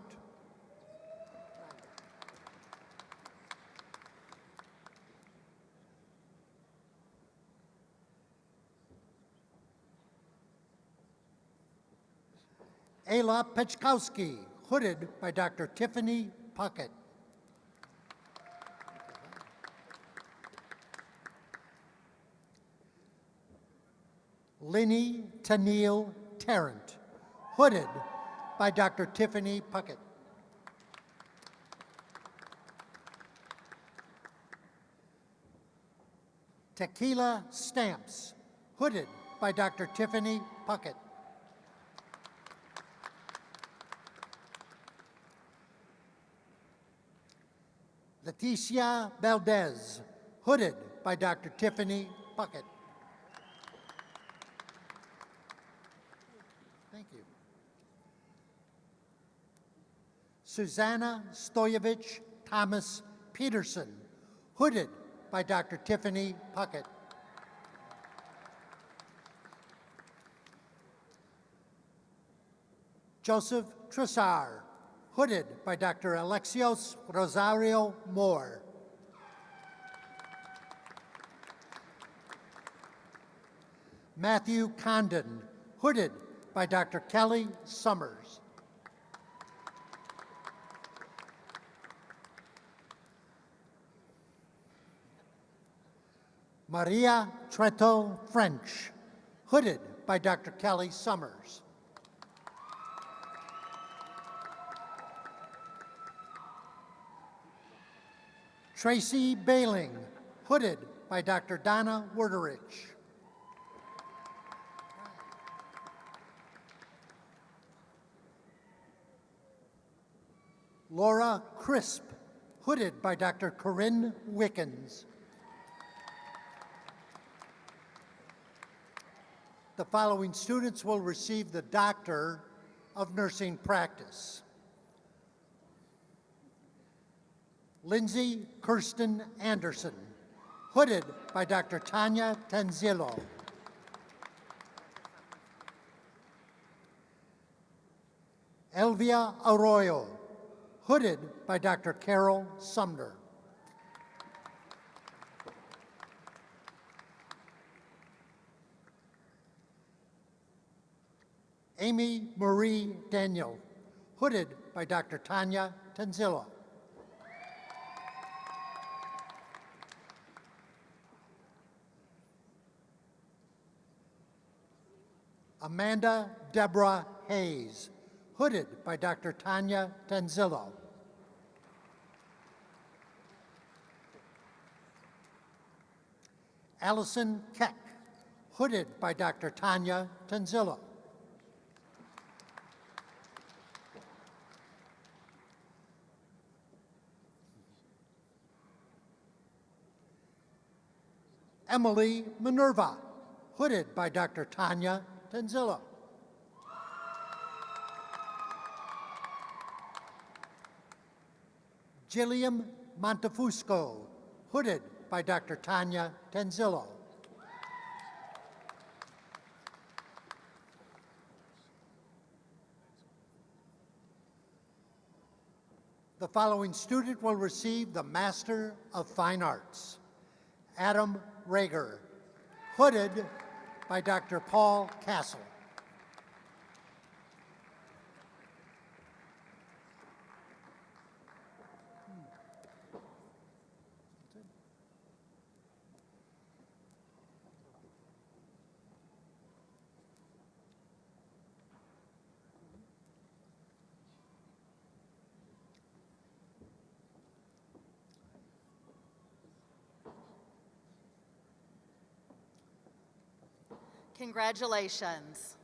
Ayla Pechkowski, hooded by Dr. Tiffany Puckett. Linny Tennille Tarrant, hooded by Dr. Tiffany Puckett. Tequila Stamps, hooded by Dr. Tiffany Puckett. Leticia Valdez, hooded by Dr. Tiffany Puckett. Thank you. Susanna Stoyevich Thomas Peterson, hooded by Dr. Tiffany Puckett. Joseph Tressar, hooded by Dr. Alexios Rosario Moore. Matthew Condon, hooded by Dr. Kelly Summers. Maria Treto French, hooded by Dr. Kelly Summers. Tracy Bailing, hooded by Dr. Donna Werderich. Laura Crisp, hooded by Dr. Corinne Wickens. The following students will receive the Doctor of Nursing Practice. Lindsay Kirsten Anderson, hooded by Dr. Tanya Tenzillo. Elvia Arroyo, hooded by Dr. Carol Sumner. Amy Marie Daniel, hooded by Dr. Tanya Tenzillo. Amanda Deborah Hayes, hooded by Dr. Tanya Tenzillo. Allison Keck, hooded by Dr. Tanya Tenzillo. Emily Minerva, hooded by Dr. Tanya Tenzillo. Gilliam Montefusco, hooded by Dr. Tanya Tenzillo. The following student will receive the Master of Fine Arts. Adam Rager, hooded by Dr. Paul Castle. Congratulations.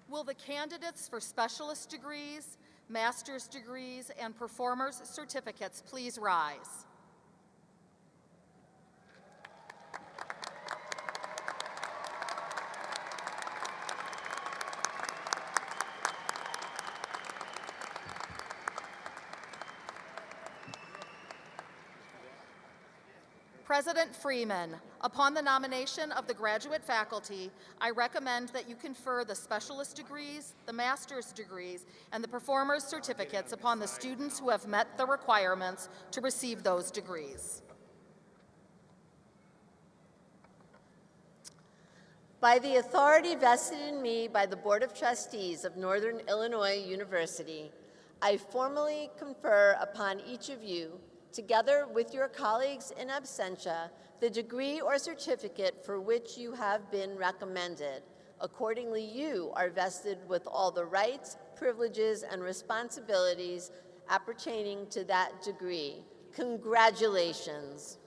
Will the candidates for specialist degrees, master's degrees, and performers' certificates please rise? President Freeman, upon the nomination of the graduate faculty, I recommend that you confer the specialist degrees, the master's degrees, and the performer's certificates upon the students who have met the requirements to receive those degrees. By the authority vested in me by the Board of Trustees of Northern Illinois University, I formally confer upon each of you, together with your colleagues in absentia, the degree or certificate for which you have been recommended. Accordingly, you are vested with all the rights, privileges, and responsibilities appertaining to that degree. Congratulations.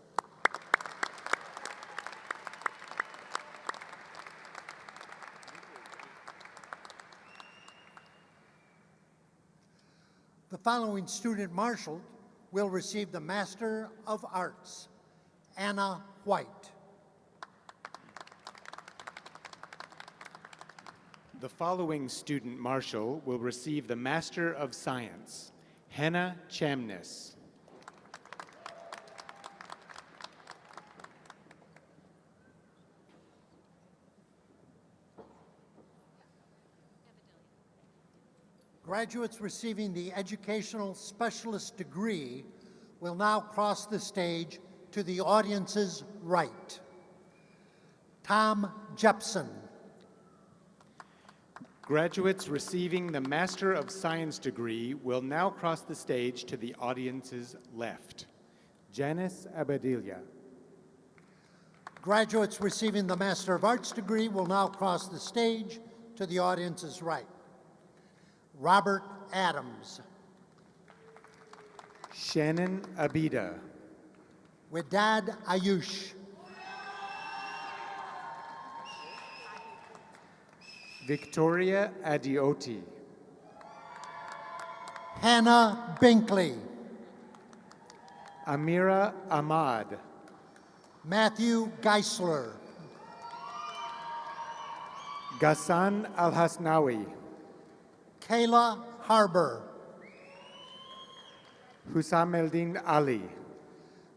The following student marshal will receive the Master of Arts. Anna White. The following student marshal will receive the Master of Science. Hannah Chamness. Graduates receiving the Educational Specialist degree will now cross the stage to the audience's right. Tom Jepson. Graduates receiving the Master of Science degree will now cross the stage to the audience's left. Janice Abadilia. Graduates receiving the Master of Arts degree will now cross the stage to the audience's right. Robert Adams, Shannon Abida, Widad Ayush, Victoria Adioti, Hannah Binkley, Amira Ahmad, Matthew Geisler, Ghassan Al-Hasnawi, Kayla Harbour, Hussam Eldin Ali,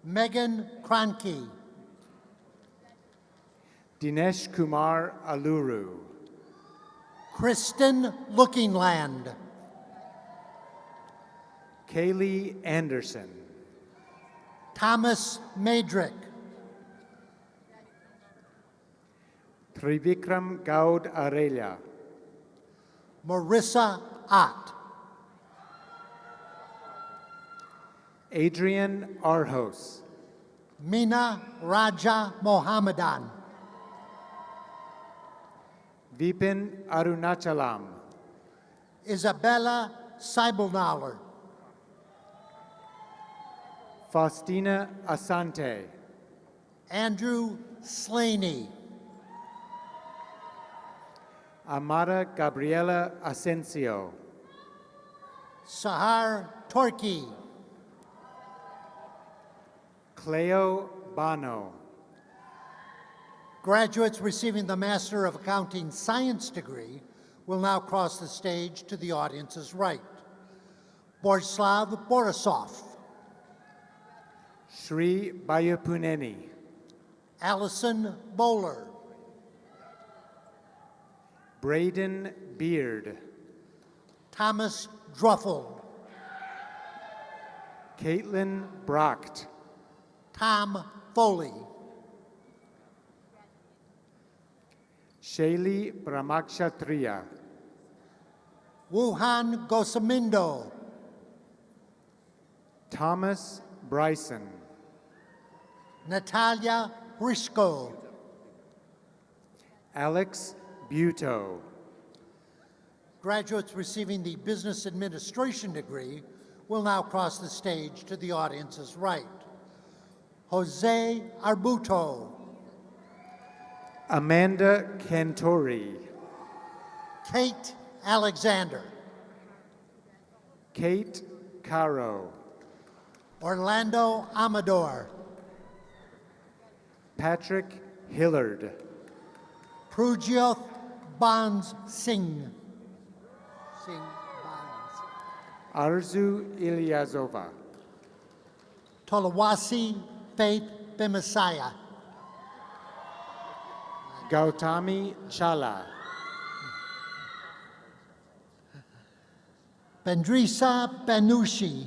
Megan Kronke, Dinesh Kumar Aluru, Kristen Lookingland, Kaylee Anderson, Thomas Madrick, Trivikram Gaud Aurelia, Marissa Ott, Adrian Arhos, Mina Raja Mohammedan, Vipin Arunachalam, Isabella Seibelnauer, Faustina Asante, Andrew Slaney, Amara Gabriela Asensio, Sahar Torki, Cleo Bano, Graduates receiving the Master of Accounting Science degree will now cross the stage to the audience's right. Borislav Borisov, Shri Bayapuneni, Allison Bowler, Braden Beard, Thomas Druffel, Caitlin Brocht, Tom Foley, Shaylee Brahmakshatriya, Wuhan Gosamindo, Thomas Bryson, Natalia Briscoe, Alex Buto, Graduates receiving the Business Administration degree will now cross the stage to the audience's right. Jose Arbuto, Amanda Cantori, Kate Alexander, Kate Caro, Orlando Amador, Patrick Hillard, Prujyoth Bonds Singh, Bonds, Arzu Ilyazova, Tolawasi Faith Bimasaya, Gautami Chala, Bendrisa Banushi,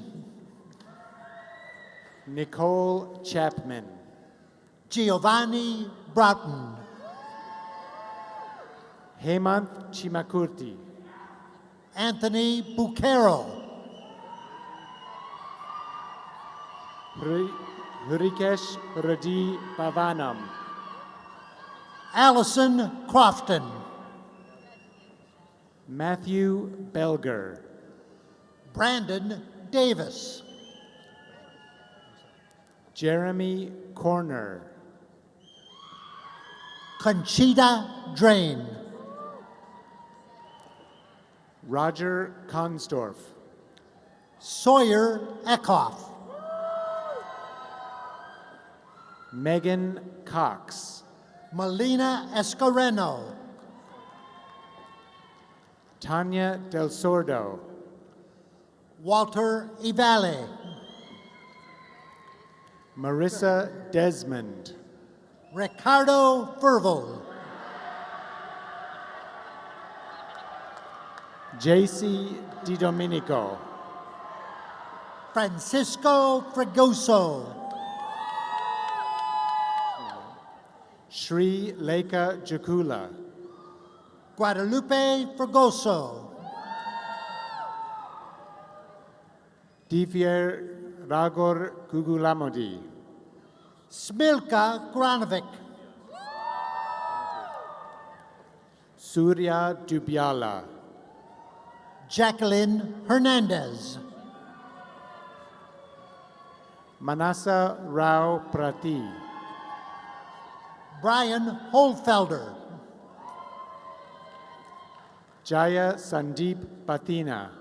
Nicole Chapman, Giovanni Broughton, Hemant Chimakurti, Anthony Bucaro, Hrikesh Radi Bhavanam, Allison Crofton, Matthew Belger, Brandon Davis, Jeremy Corner, Conchita Drain, Roger Consdorf, Sawyer Eckhoff, Megan Cox, Melina Escareno, Tanya Del Sordo, Walter Ivale, Marissa Desmond, Ricardo Fervel, JC DiDomenico, Francisco Fregoso, Sri Leka Jakula, Guadalupe Fregoso, Divier Ragor Gugulamodi, Smilka Granovic, Surya Dubyala, Jacqueline Hernandez, Manasa Rao Prati, Brian Holfelder, Jaya Sandeep Patina,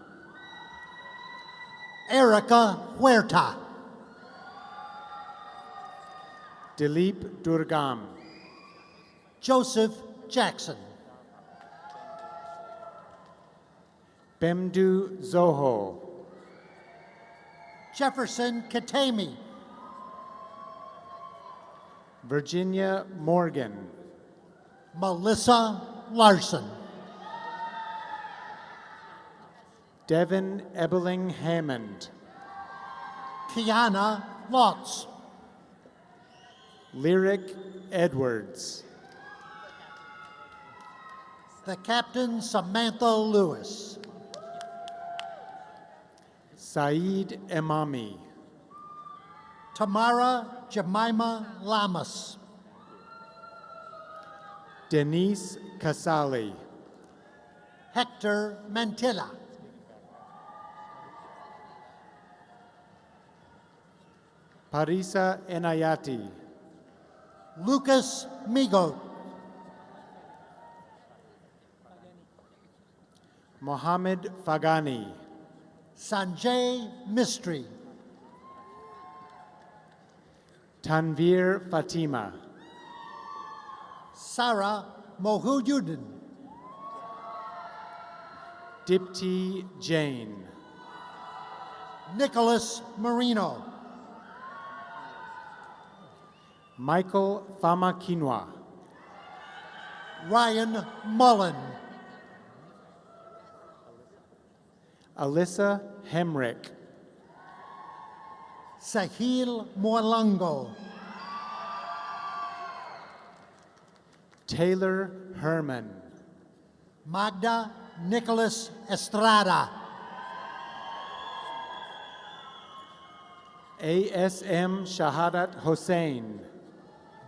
Erica Huerta, Dilip Durgam, Joseph Jackson, Bemdu Zoho, Jefferson Katami, Virginia Morgan, Melissa Larson, Devin Ebeling Hammond, Kiana Lotz, Lyric Edwards, the Captain Samantha Lewis, Saeed Emami, Tamara Jemima Lamas, Denise Casali, Hector Mantilla, Parisa Enayati, Lucas Migo, Mohammed Fagani, Sanjay Mistry, Tanvir Fatima, Sarah Mohududin, Dipti Jain, Nicholas Marino, Michael Famakinwa, Ryan Mullen, Alyssa Hemrick, Sahil Moalongo, Taylor Herman, Magda Nicholas Estrada, ASM Shahadat Hossein,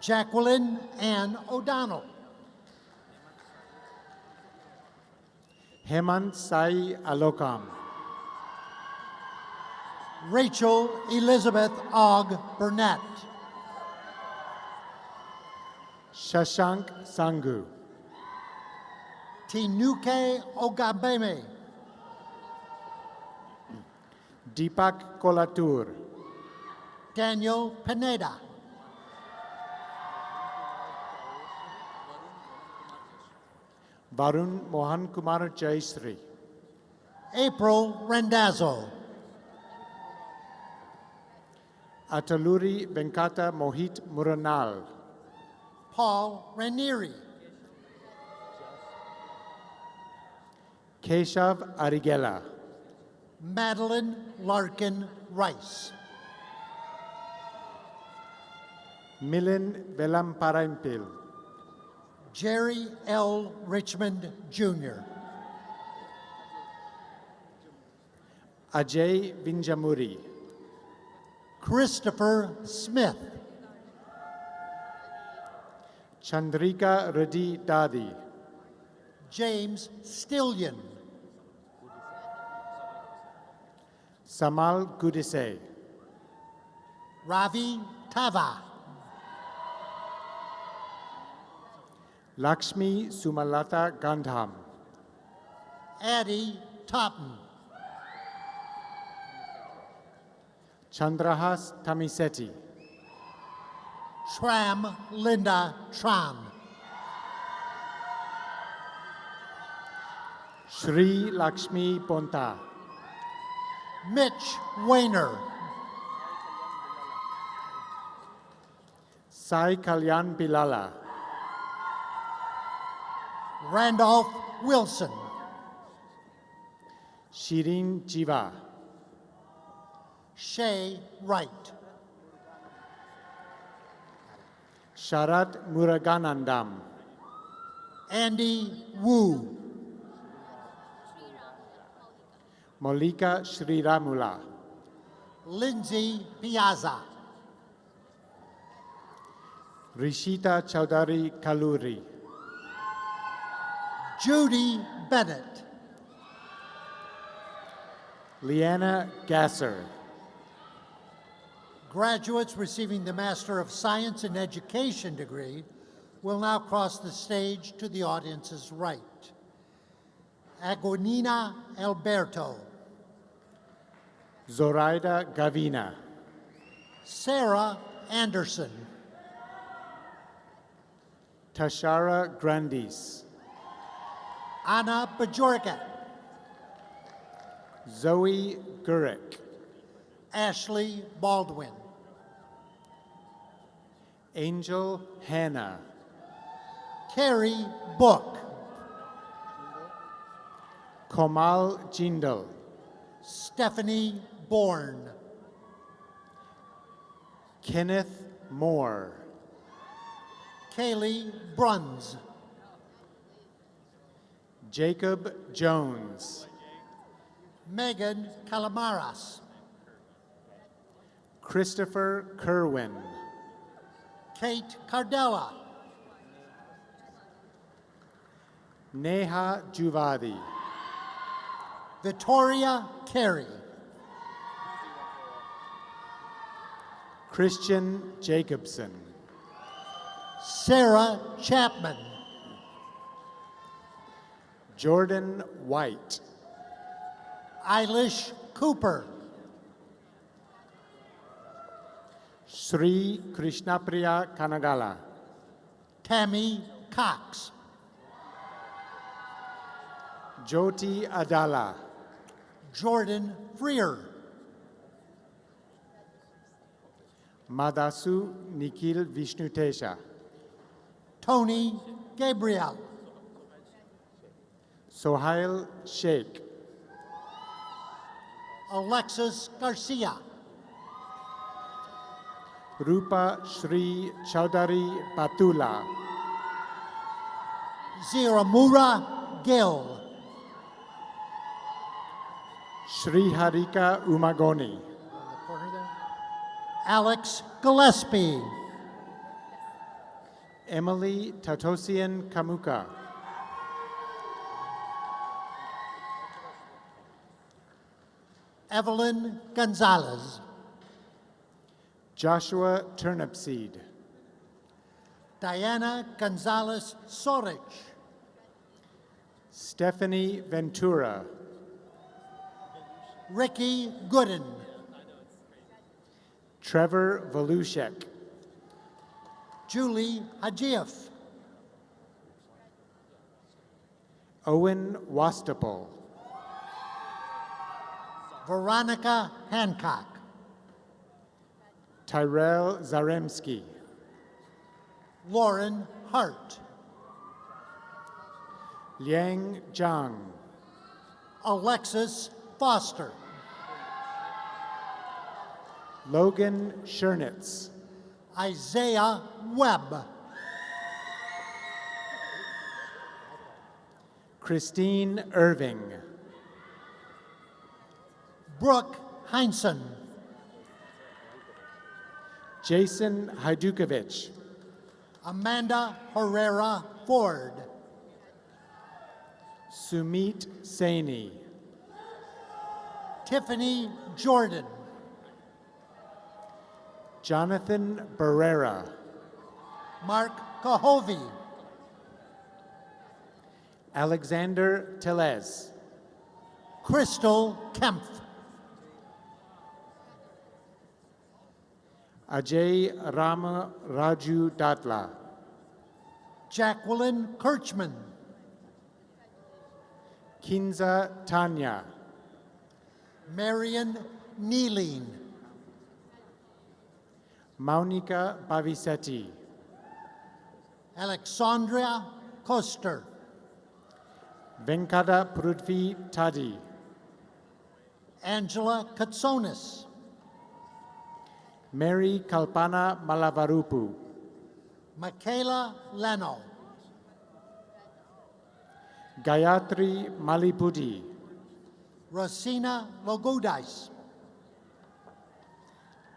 Jacqueline Ann O'Donnell, Hemant Sai Alokam, Rachel Elizabeth Ogg Burnett, Shashank Sangu, Tinuke Ogabeme, Deepak Kolatur, Daniel Pineda, Varun Mohan Kumar Jaisri, April Rendazzo, Ataluri Venkata Mohit Muranal, Paul Ranieri, Keshav Arigela, Madeline Larkin Rice, Milin Velamparampil, Jerry L. Richmond Jr., Ajay Vinjamuri, Christopher Smith, Chandrika Reddy Dadi, James Stillion, Samal Gudise, Ravi Tava, Lakshmi Sumalata Gandham, Addie Totten, Chandrahas Tamiseti, Shram Linda Tran, Shri Lakshmi Ponta, Mitch Weiner, Sai Kalyan Bilala, Randolph Wilson, Shirin Jiva, Shay Wright, Sharat Muraganandam, Andy Wu, Molika Shriramula, Lindsay Piazza, Rishita Chaudhary Kaluri, Judy Bennett. Leanna Gasser. Graduates receiving the Master of Science in Education degree will now cross the stage to the audience's right. Agonina Alberto. Zoraida Gavina. Sarah Anderson. Tashara Grandis. Anna Bajorka. Zoe Gurick. Ashley Baldwin. Angel Hannah. Carrie Book. Komal Jindal. Stephanie Bourne. Kenneth Moore. Kaylee Bruns. Jacob Jones. Megan Calamaras. Christopher Kerwin. Kate Cardella. Neha Juvadi. Victoria Carey. Christian Jacobson. Sarah Chapman. Jordan White. Eilish Cooper. Sri Krishnapriya Kanagala. Tammy Cox. Jyoti Adala. Jordan Freer. Madasu Nikhil Vishnutesha. Tony Gabriel. Sohail Sheikh. Alexis Garcia. Rupa Shri Chaudhary Patula. Ziramura Gill. Shri Harika Umagoni. Alex Gillespie. Emily Tatosian Kamuka. Evelyn Gonzalez. Joshua Turnipseed. Diana Gonzalez Sorich. Stephanie Ventura. Ricky Gooden. Trevor Volushek. Julie Hajieff. Owen Wastapel. Veronica Hancock. Tyrell Zaremski. Lauren Hart. Liang Zhang. Alexis Foster. Logan Schernitz. Isaiah Webb. Christine Irving. Brooke Heinsohn. Jason Hajdukovich. Amanda Herrera Ford. Sumit Saini. Tiffany Jordan. Jonathan Barrera. Mark Cahovey. Alexander Telez. Crystal Kempf. Ajay Rama Raju Datla. Jacqueline Kirchman. Kinza Tanya. Marion Neeling. Maunika Bavisetti. Alexandria Koster. Venkata Prudvi Tadi. Angela Katsonis. Mary Kalpana Malavarupu. Michaela Leno. Gayatri Malipudi. Rosina Logudais.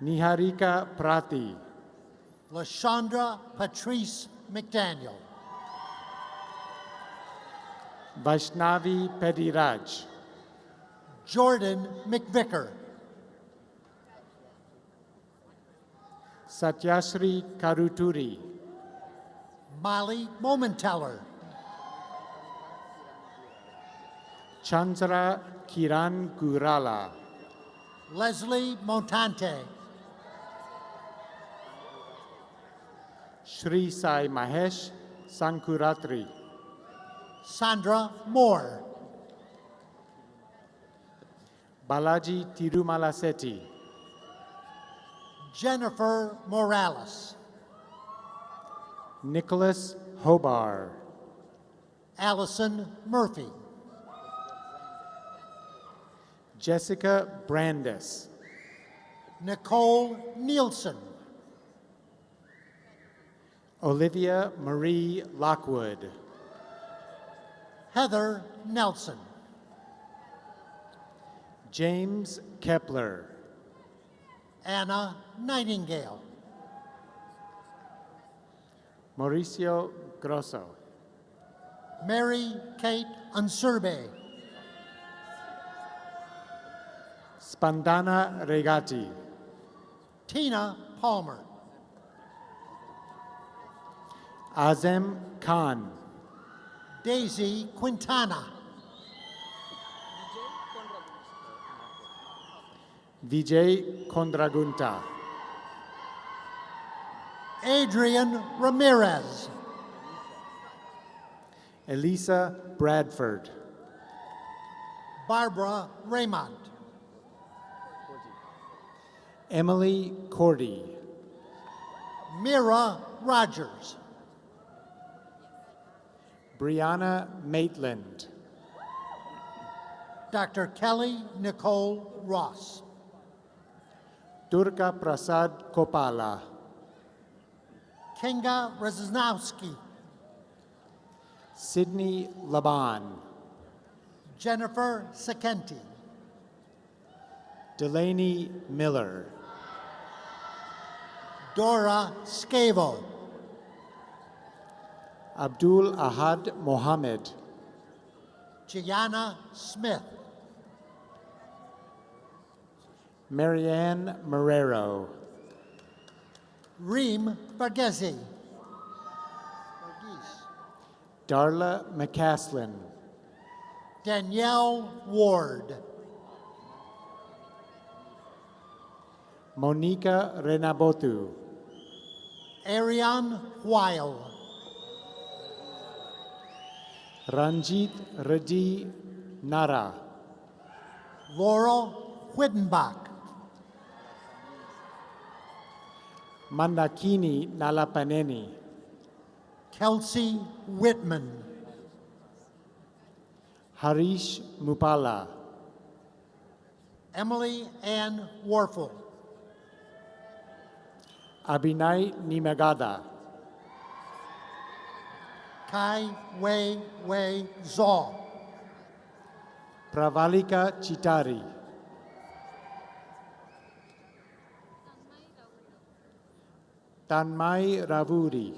Niharika Prati. Lashandra Patrice McDaniel. Vaishnavi Pediraj. Jordan McVicker. Satyashri Karuturi. Molly Momenteller. Chandra Kiran Gurala. Leslie Montante. Shri Sai Mahesh Sankuratri. Sandra Moore. Balaji Tirumala Sethi. Jennifer Morales. Nicholas Hobar. Allison Murphy. Jessica Brandis. Nicole Nielsen. Olivia Marie Lockwood. Heather Nelson. James Kepler. Anna Nightingale. Mauricio Grosso. Mary Kate Unsurbe. Spandana Regati. Tina Palmer. Azem Khan. Daisy Quintana. Vijay Kondragunta. Adrian Ramirez. Elisa Bradford. Barbara Raymond. Emily Cordy. Mira Rogers. Brianna Maitland. Dr. Kelly Nicole Ross. Durga Prasad Kopala. Kinga Reznowski. Sydney Laban. Jennifer Sakenti. Delaney Miller. Dora Scavo. Abdul Ahad Mohammed. Gianna Smith. Marianne Marrero. Reem Barghese. Darla McCaslin. Danielle Ward. Monica Renabotu. Ariane Weil. Ranjit Reddy Nara. Laurel Whittenbach. Mandakini Nalapaneni. Kelsey Whitman. Harish Mupala. Emily Ann Warfel. Abhinay Nimagada. Kai Wei Wei Zhao. Pravalika Chitari. Tanmay Ravuri.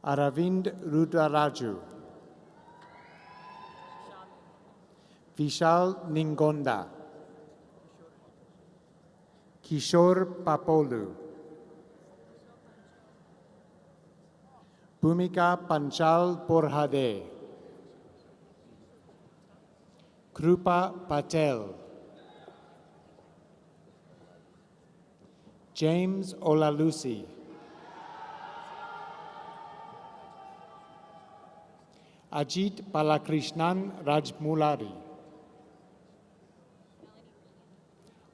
Aravind Rudraraju. Vishal Ningonda. Kishore Papolu. Bhumika Panchal Porhade. Krupa Patel. James Olalusi. Ajit Balakrishnan Rajmulari.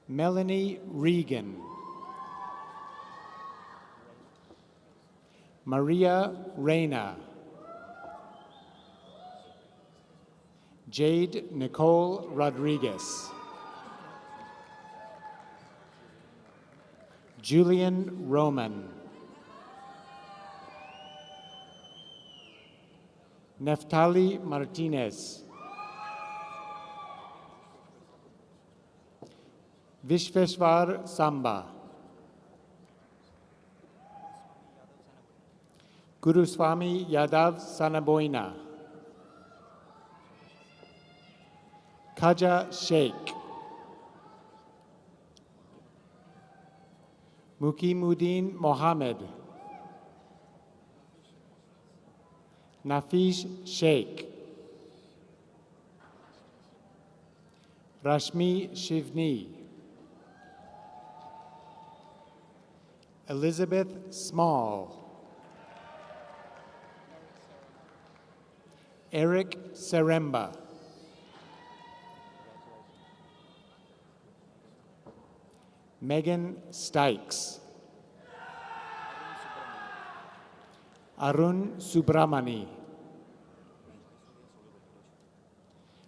Melanie Regan. Maria Reyna. Jade Nicole Rodriguez. Julian Roman. Neftali Martinez. Vishveshwar Samba. Guruswami Yadav Sanaboina, Khaja Sheikh, Mukimuddin Mohammed, Nafish Sheikh, Rashmi Shivni, Elizabeth Small, Eric Seremba, Megan Stykes, Arun Subramani,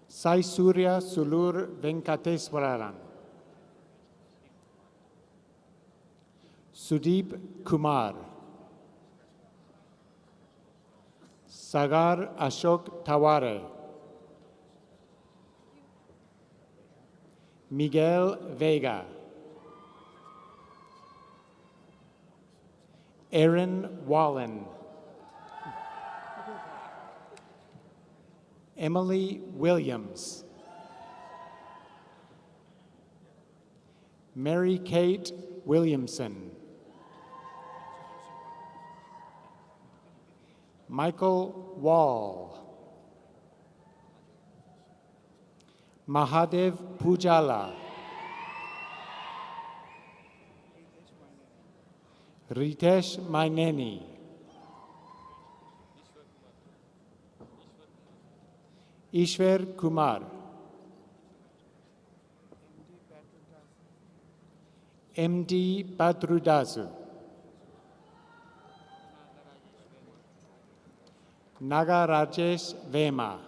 Sai Surya Sulur Venkateswararan, Sudeep Kumar, Sagar Ashok Taware, Miguel Vega, Aaron Wallen, Emily Williams, Mary Kate Williamson, Michael Wall, Mahadev Pujala, Ritesh Maineni, Ishwar Kumar, MD Badrudasu, Naga Rajesh Vema,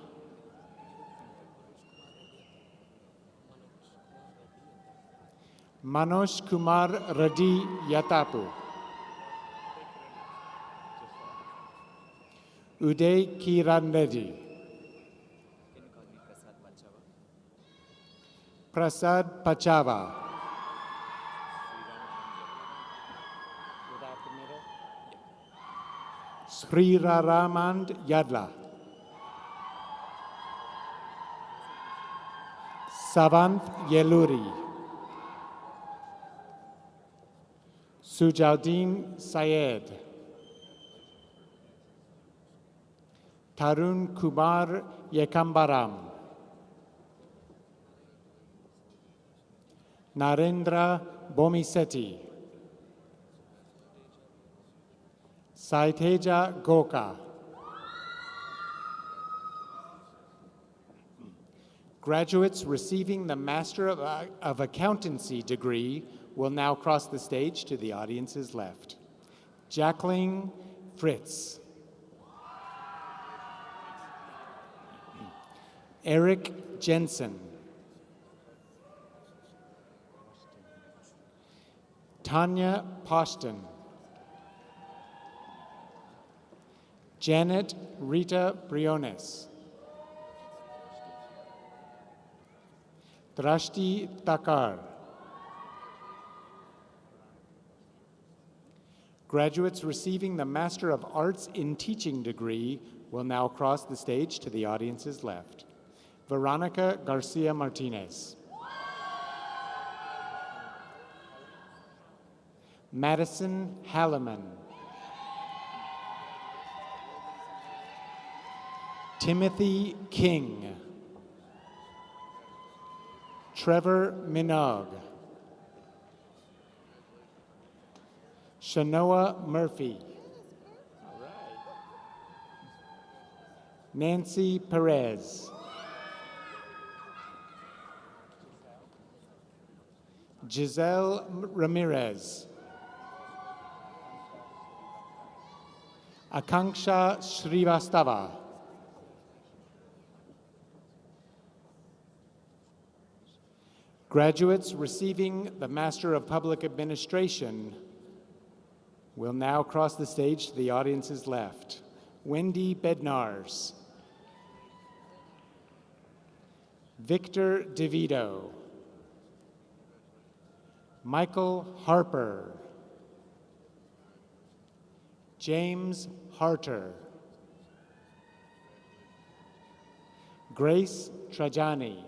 Manoj Kumar Reddy Yatapu, Uday Kiran Reddy, Prasad Pachava, Sri Raramand Yadla, Savanth Yeluri, Sujaudeen Syed, Tarun Kumar Yekambaram, Narendra Bomiseti, Saiteja Goka. Graduates receiving the Master of Accountancy degree will now cross the stage to the audience's left. Jacqueline Fritz, Eric Jensen, Tanya Poston, Janet Rita Briones, Drashti Takar. Graduates receiving the Master of Arts in Teaching degree will now cross the stage to the audience's left. Veronica Garcia Martinez, Madison Halliman, Timothy King, Trevor Minogue, Shanoa Murphy, Nancy Perez, Giselle Ramirez, Akanksha Srivastava, graduates receiving the Master of Public Administration will now cross the stage to the audience's left. Wendy Bednars, Victor DeVito, Michael Harper, James Harter. Grace Trajani.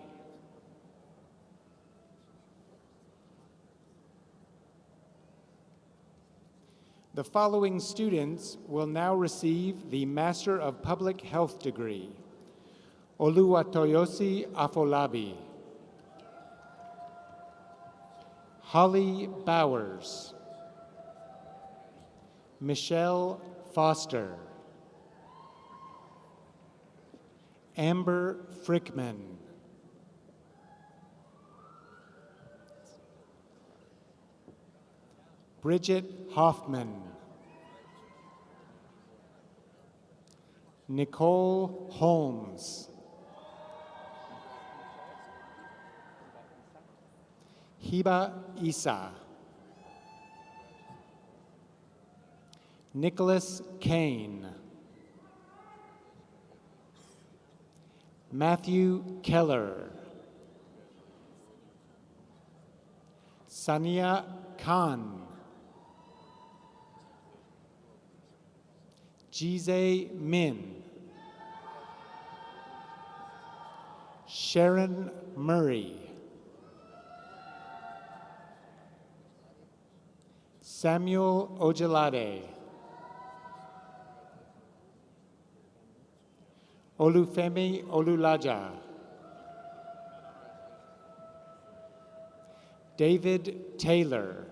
The following students will now receive the Master of Public Health degree. Oluwatoyosi Afolabi. Holly Bowers. Michelle Foster. Amber Frickman. Bridget Hoffman. Nicole Holmes. Hiba Isa. Nicholas Kane. Matthew Keller. Sania Khan. Jize Min. Sharon Murray. Samuel Ojelade. Olufemi Olulaja. David Taylor.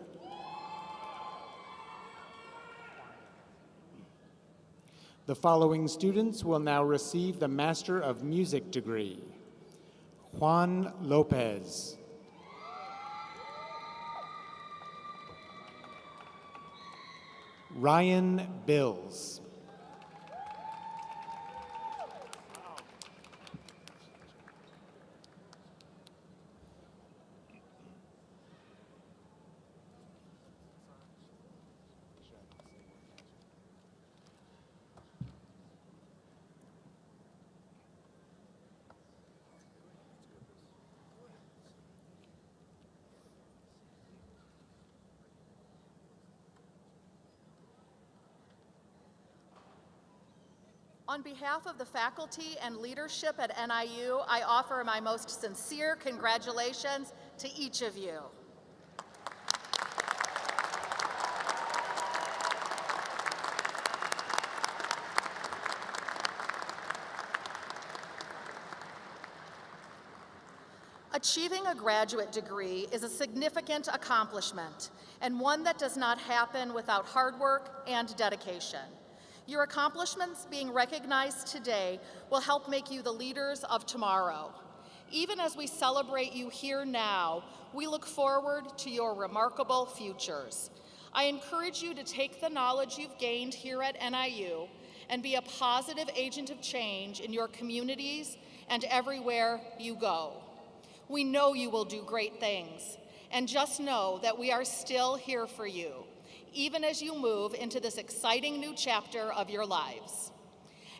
The following students will now receive the Master of Music degree. Juan Lopez. Ryan Bills. On behalf of the faculty and leadership at NIU, I offer my most sincere congratulations to each of you. Achieving a graduate degree is a significant accomplishment and one that does not happen without hard work and dedication. Your accomplishments being recognized today will help make you the leaders of tomorrow. Even as we celebrate you here now, we look forward to your remarkable futures. I encourage you to take the knowledge you've gained here at NIU and be a positive agent of change in your communities and everywhere you go. We know you will do great things, and just know that we are still here for you, even as you move into this exciting new chapter of your lives.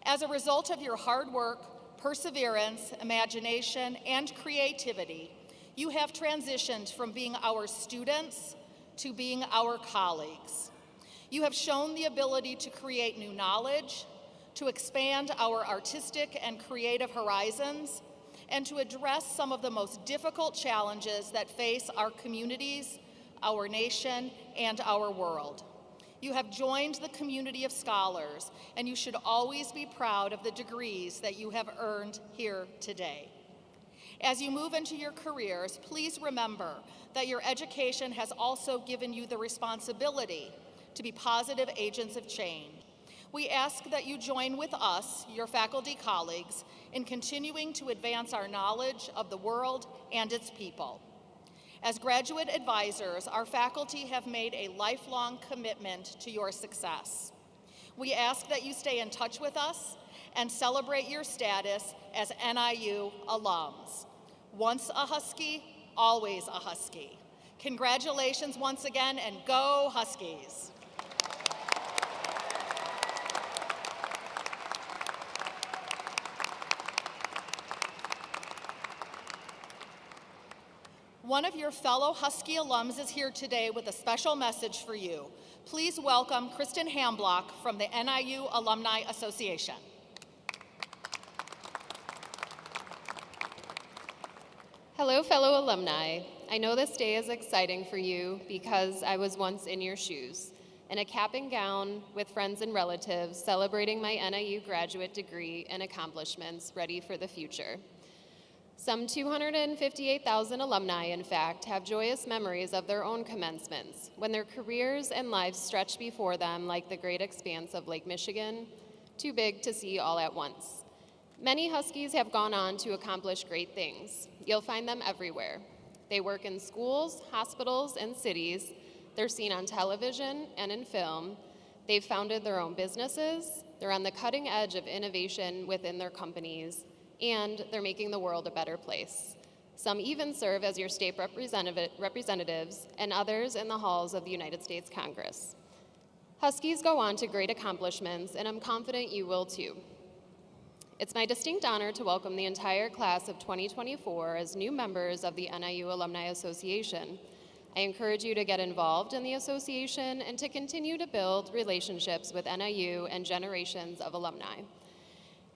As a result of your hard work, perseverance, imagination, and creativity, you have transitioned from being our students to being our colleagues. You have shown the ability to create new knowledge, to expand our artistic and creative horizons, and to address some of the most difficult challenges that face our communities, our nation, and our world. You have joined the community of scholars, and you should always be proud of the degrees that you have earned here today. As you move into your careers, please remember that your education has also given you the responsibility to be positive agents of change. We ask that you join with us, your faculty colleagues, in continuing to advance our knowledge of the world and its people. As graduate advisors, our faculty have made a lifelong commitment to your success. We ask that you stay in touch with us and celebrate your status as NIU alums. Once a Husky, always a Husky. Congratulations once again, and go Huskies! One of your fellow Husky alums is here today with a special message for you. Please welcome Kristen Hamblock from the NIU Alumni Association. Hello, fellow alumni. I know this day is exciting for you because I was once in your shoes, in a cap and gown with friends and relatives celebrating my NIU graduate degree and accomplishments ready for the future. Some 258,000 alumni, in fact, have joyous memories of their own commencements, when their careers and lives stretch before them like the great expanse of Lake Michigan, too big to see all at once. Many Huskies have gone on to accomplish great things. You'll find them everywhere. They work in schools, hospitals, and cities. They're seen on television and in film. They've founded their own businesses. They're on the cutting edge of innovation within their companies, and they're making the world a better place. Some even serve as your state representatives and others in the halls of the United States Congress. Huskies go on to great accomplishments, and I'm confident you will too. It's my distinct honor to welcome the entire class of 2024 as new members of the NIU Alumni Association. I encourage you to get involved in the association and to continue to build relationships with NIU and generations of alumni.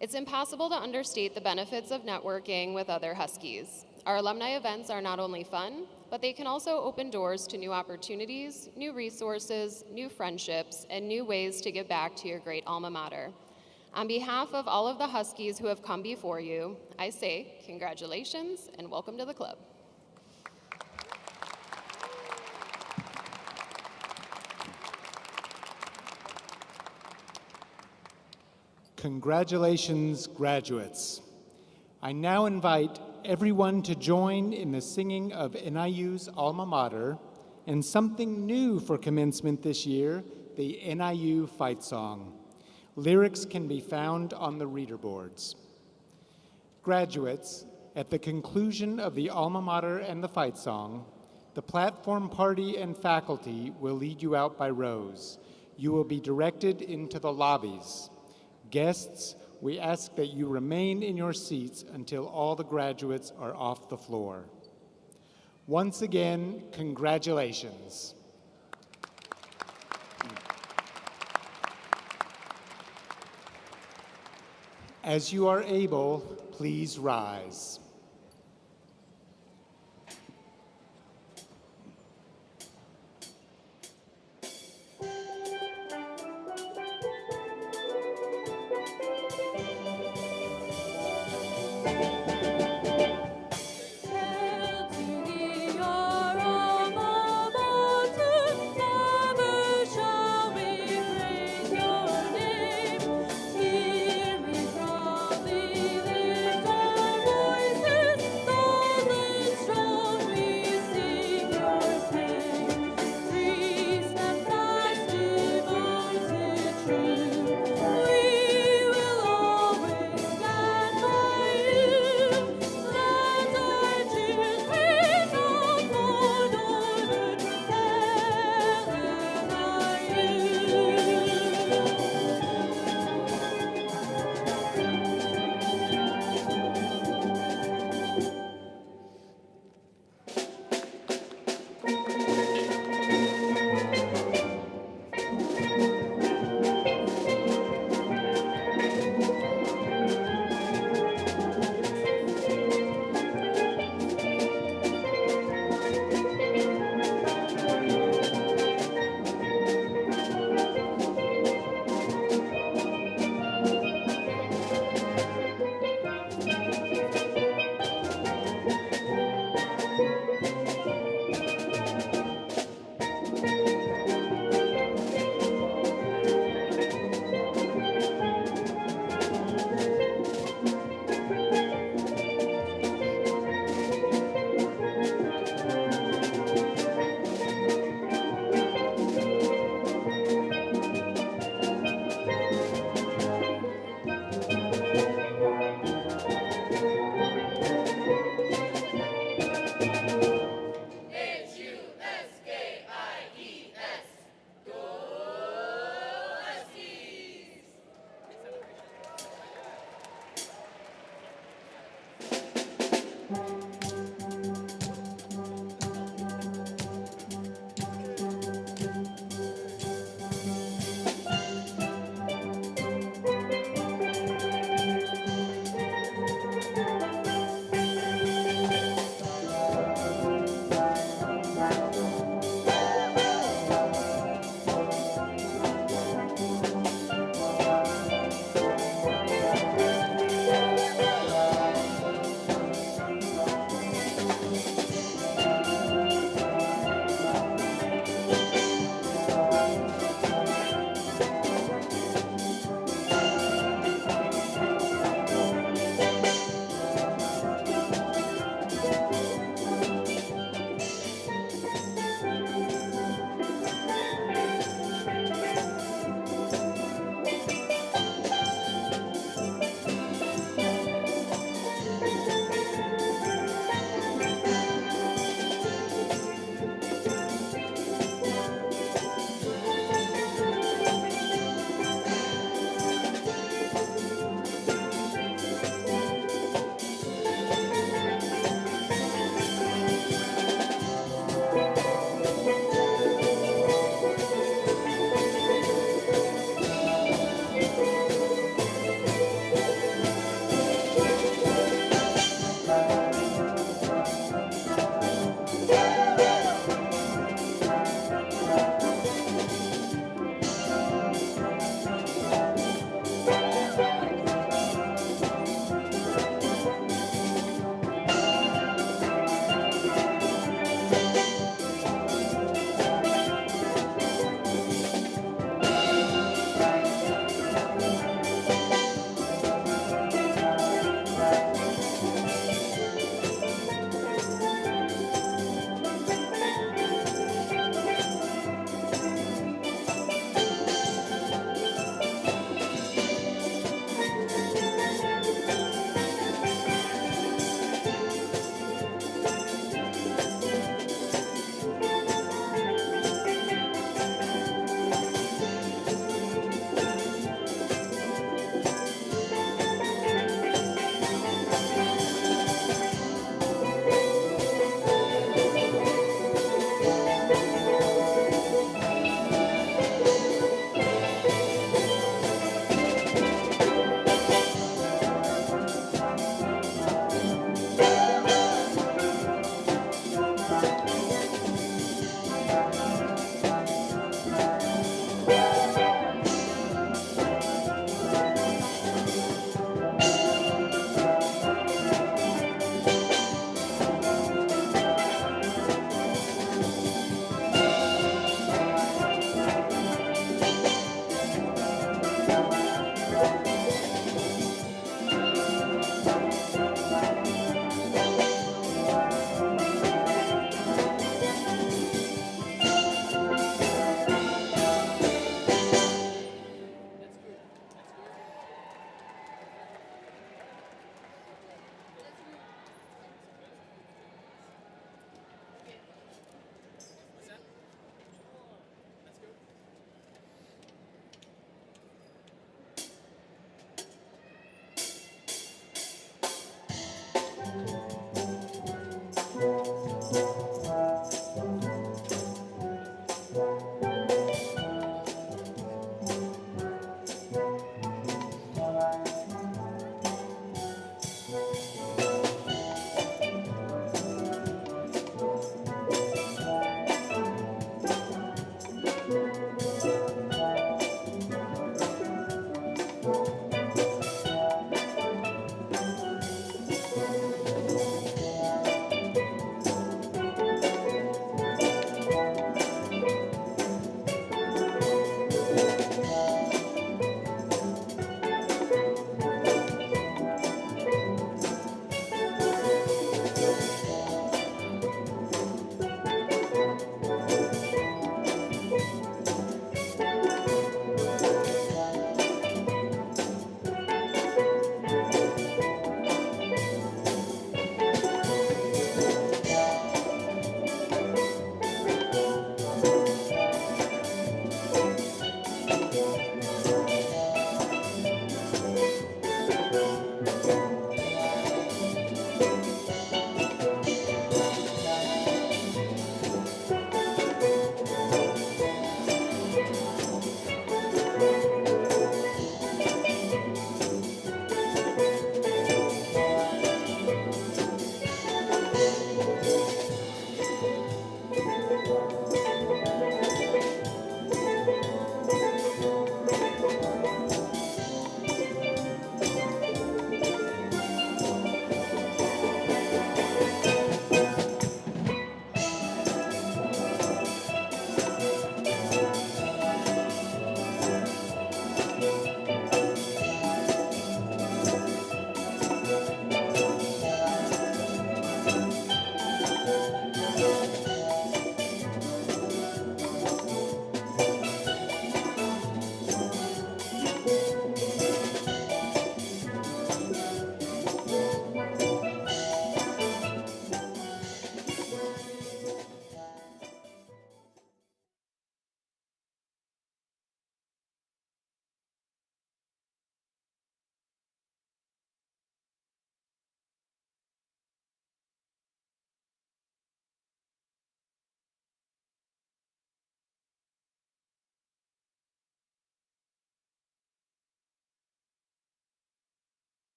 It's impossible to understate the benefits of networking with other Huskies. Our alumni events are not only fun, but they can also open doors to new opportunities, new resources, new friendships, and new ways to give back to your great alma mater. On behalf of all of the Huskies who have come before you, I say congratulations and welcome to the club. Congratulations, graduates. I now invite everyone to join in the singing of NIU's alma mater and something new for commencement this year, the NIU Fight Song. Lyrics can be found on the reader boards. Graduates, at the conclusion of the alma mater and the fight song, the platform party and faculty will lead you out by rows. You will be directed into the lobbies. Guests, we ask that you remain in your seats until all the graduates are off the floor. Once again, congratulations. As you are able, please rise.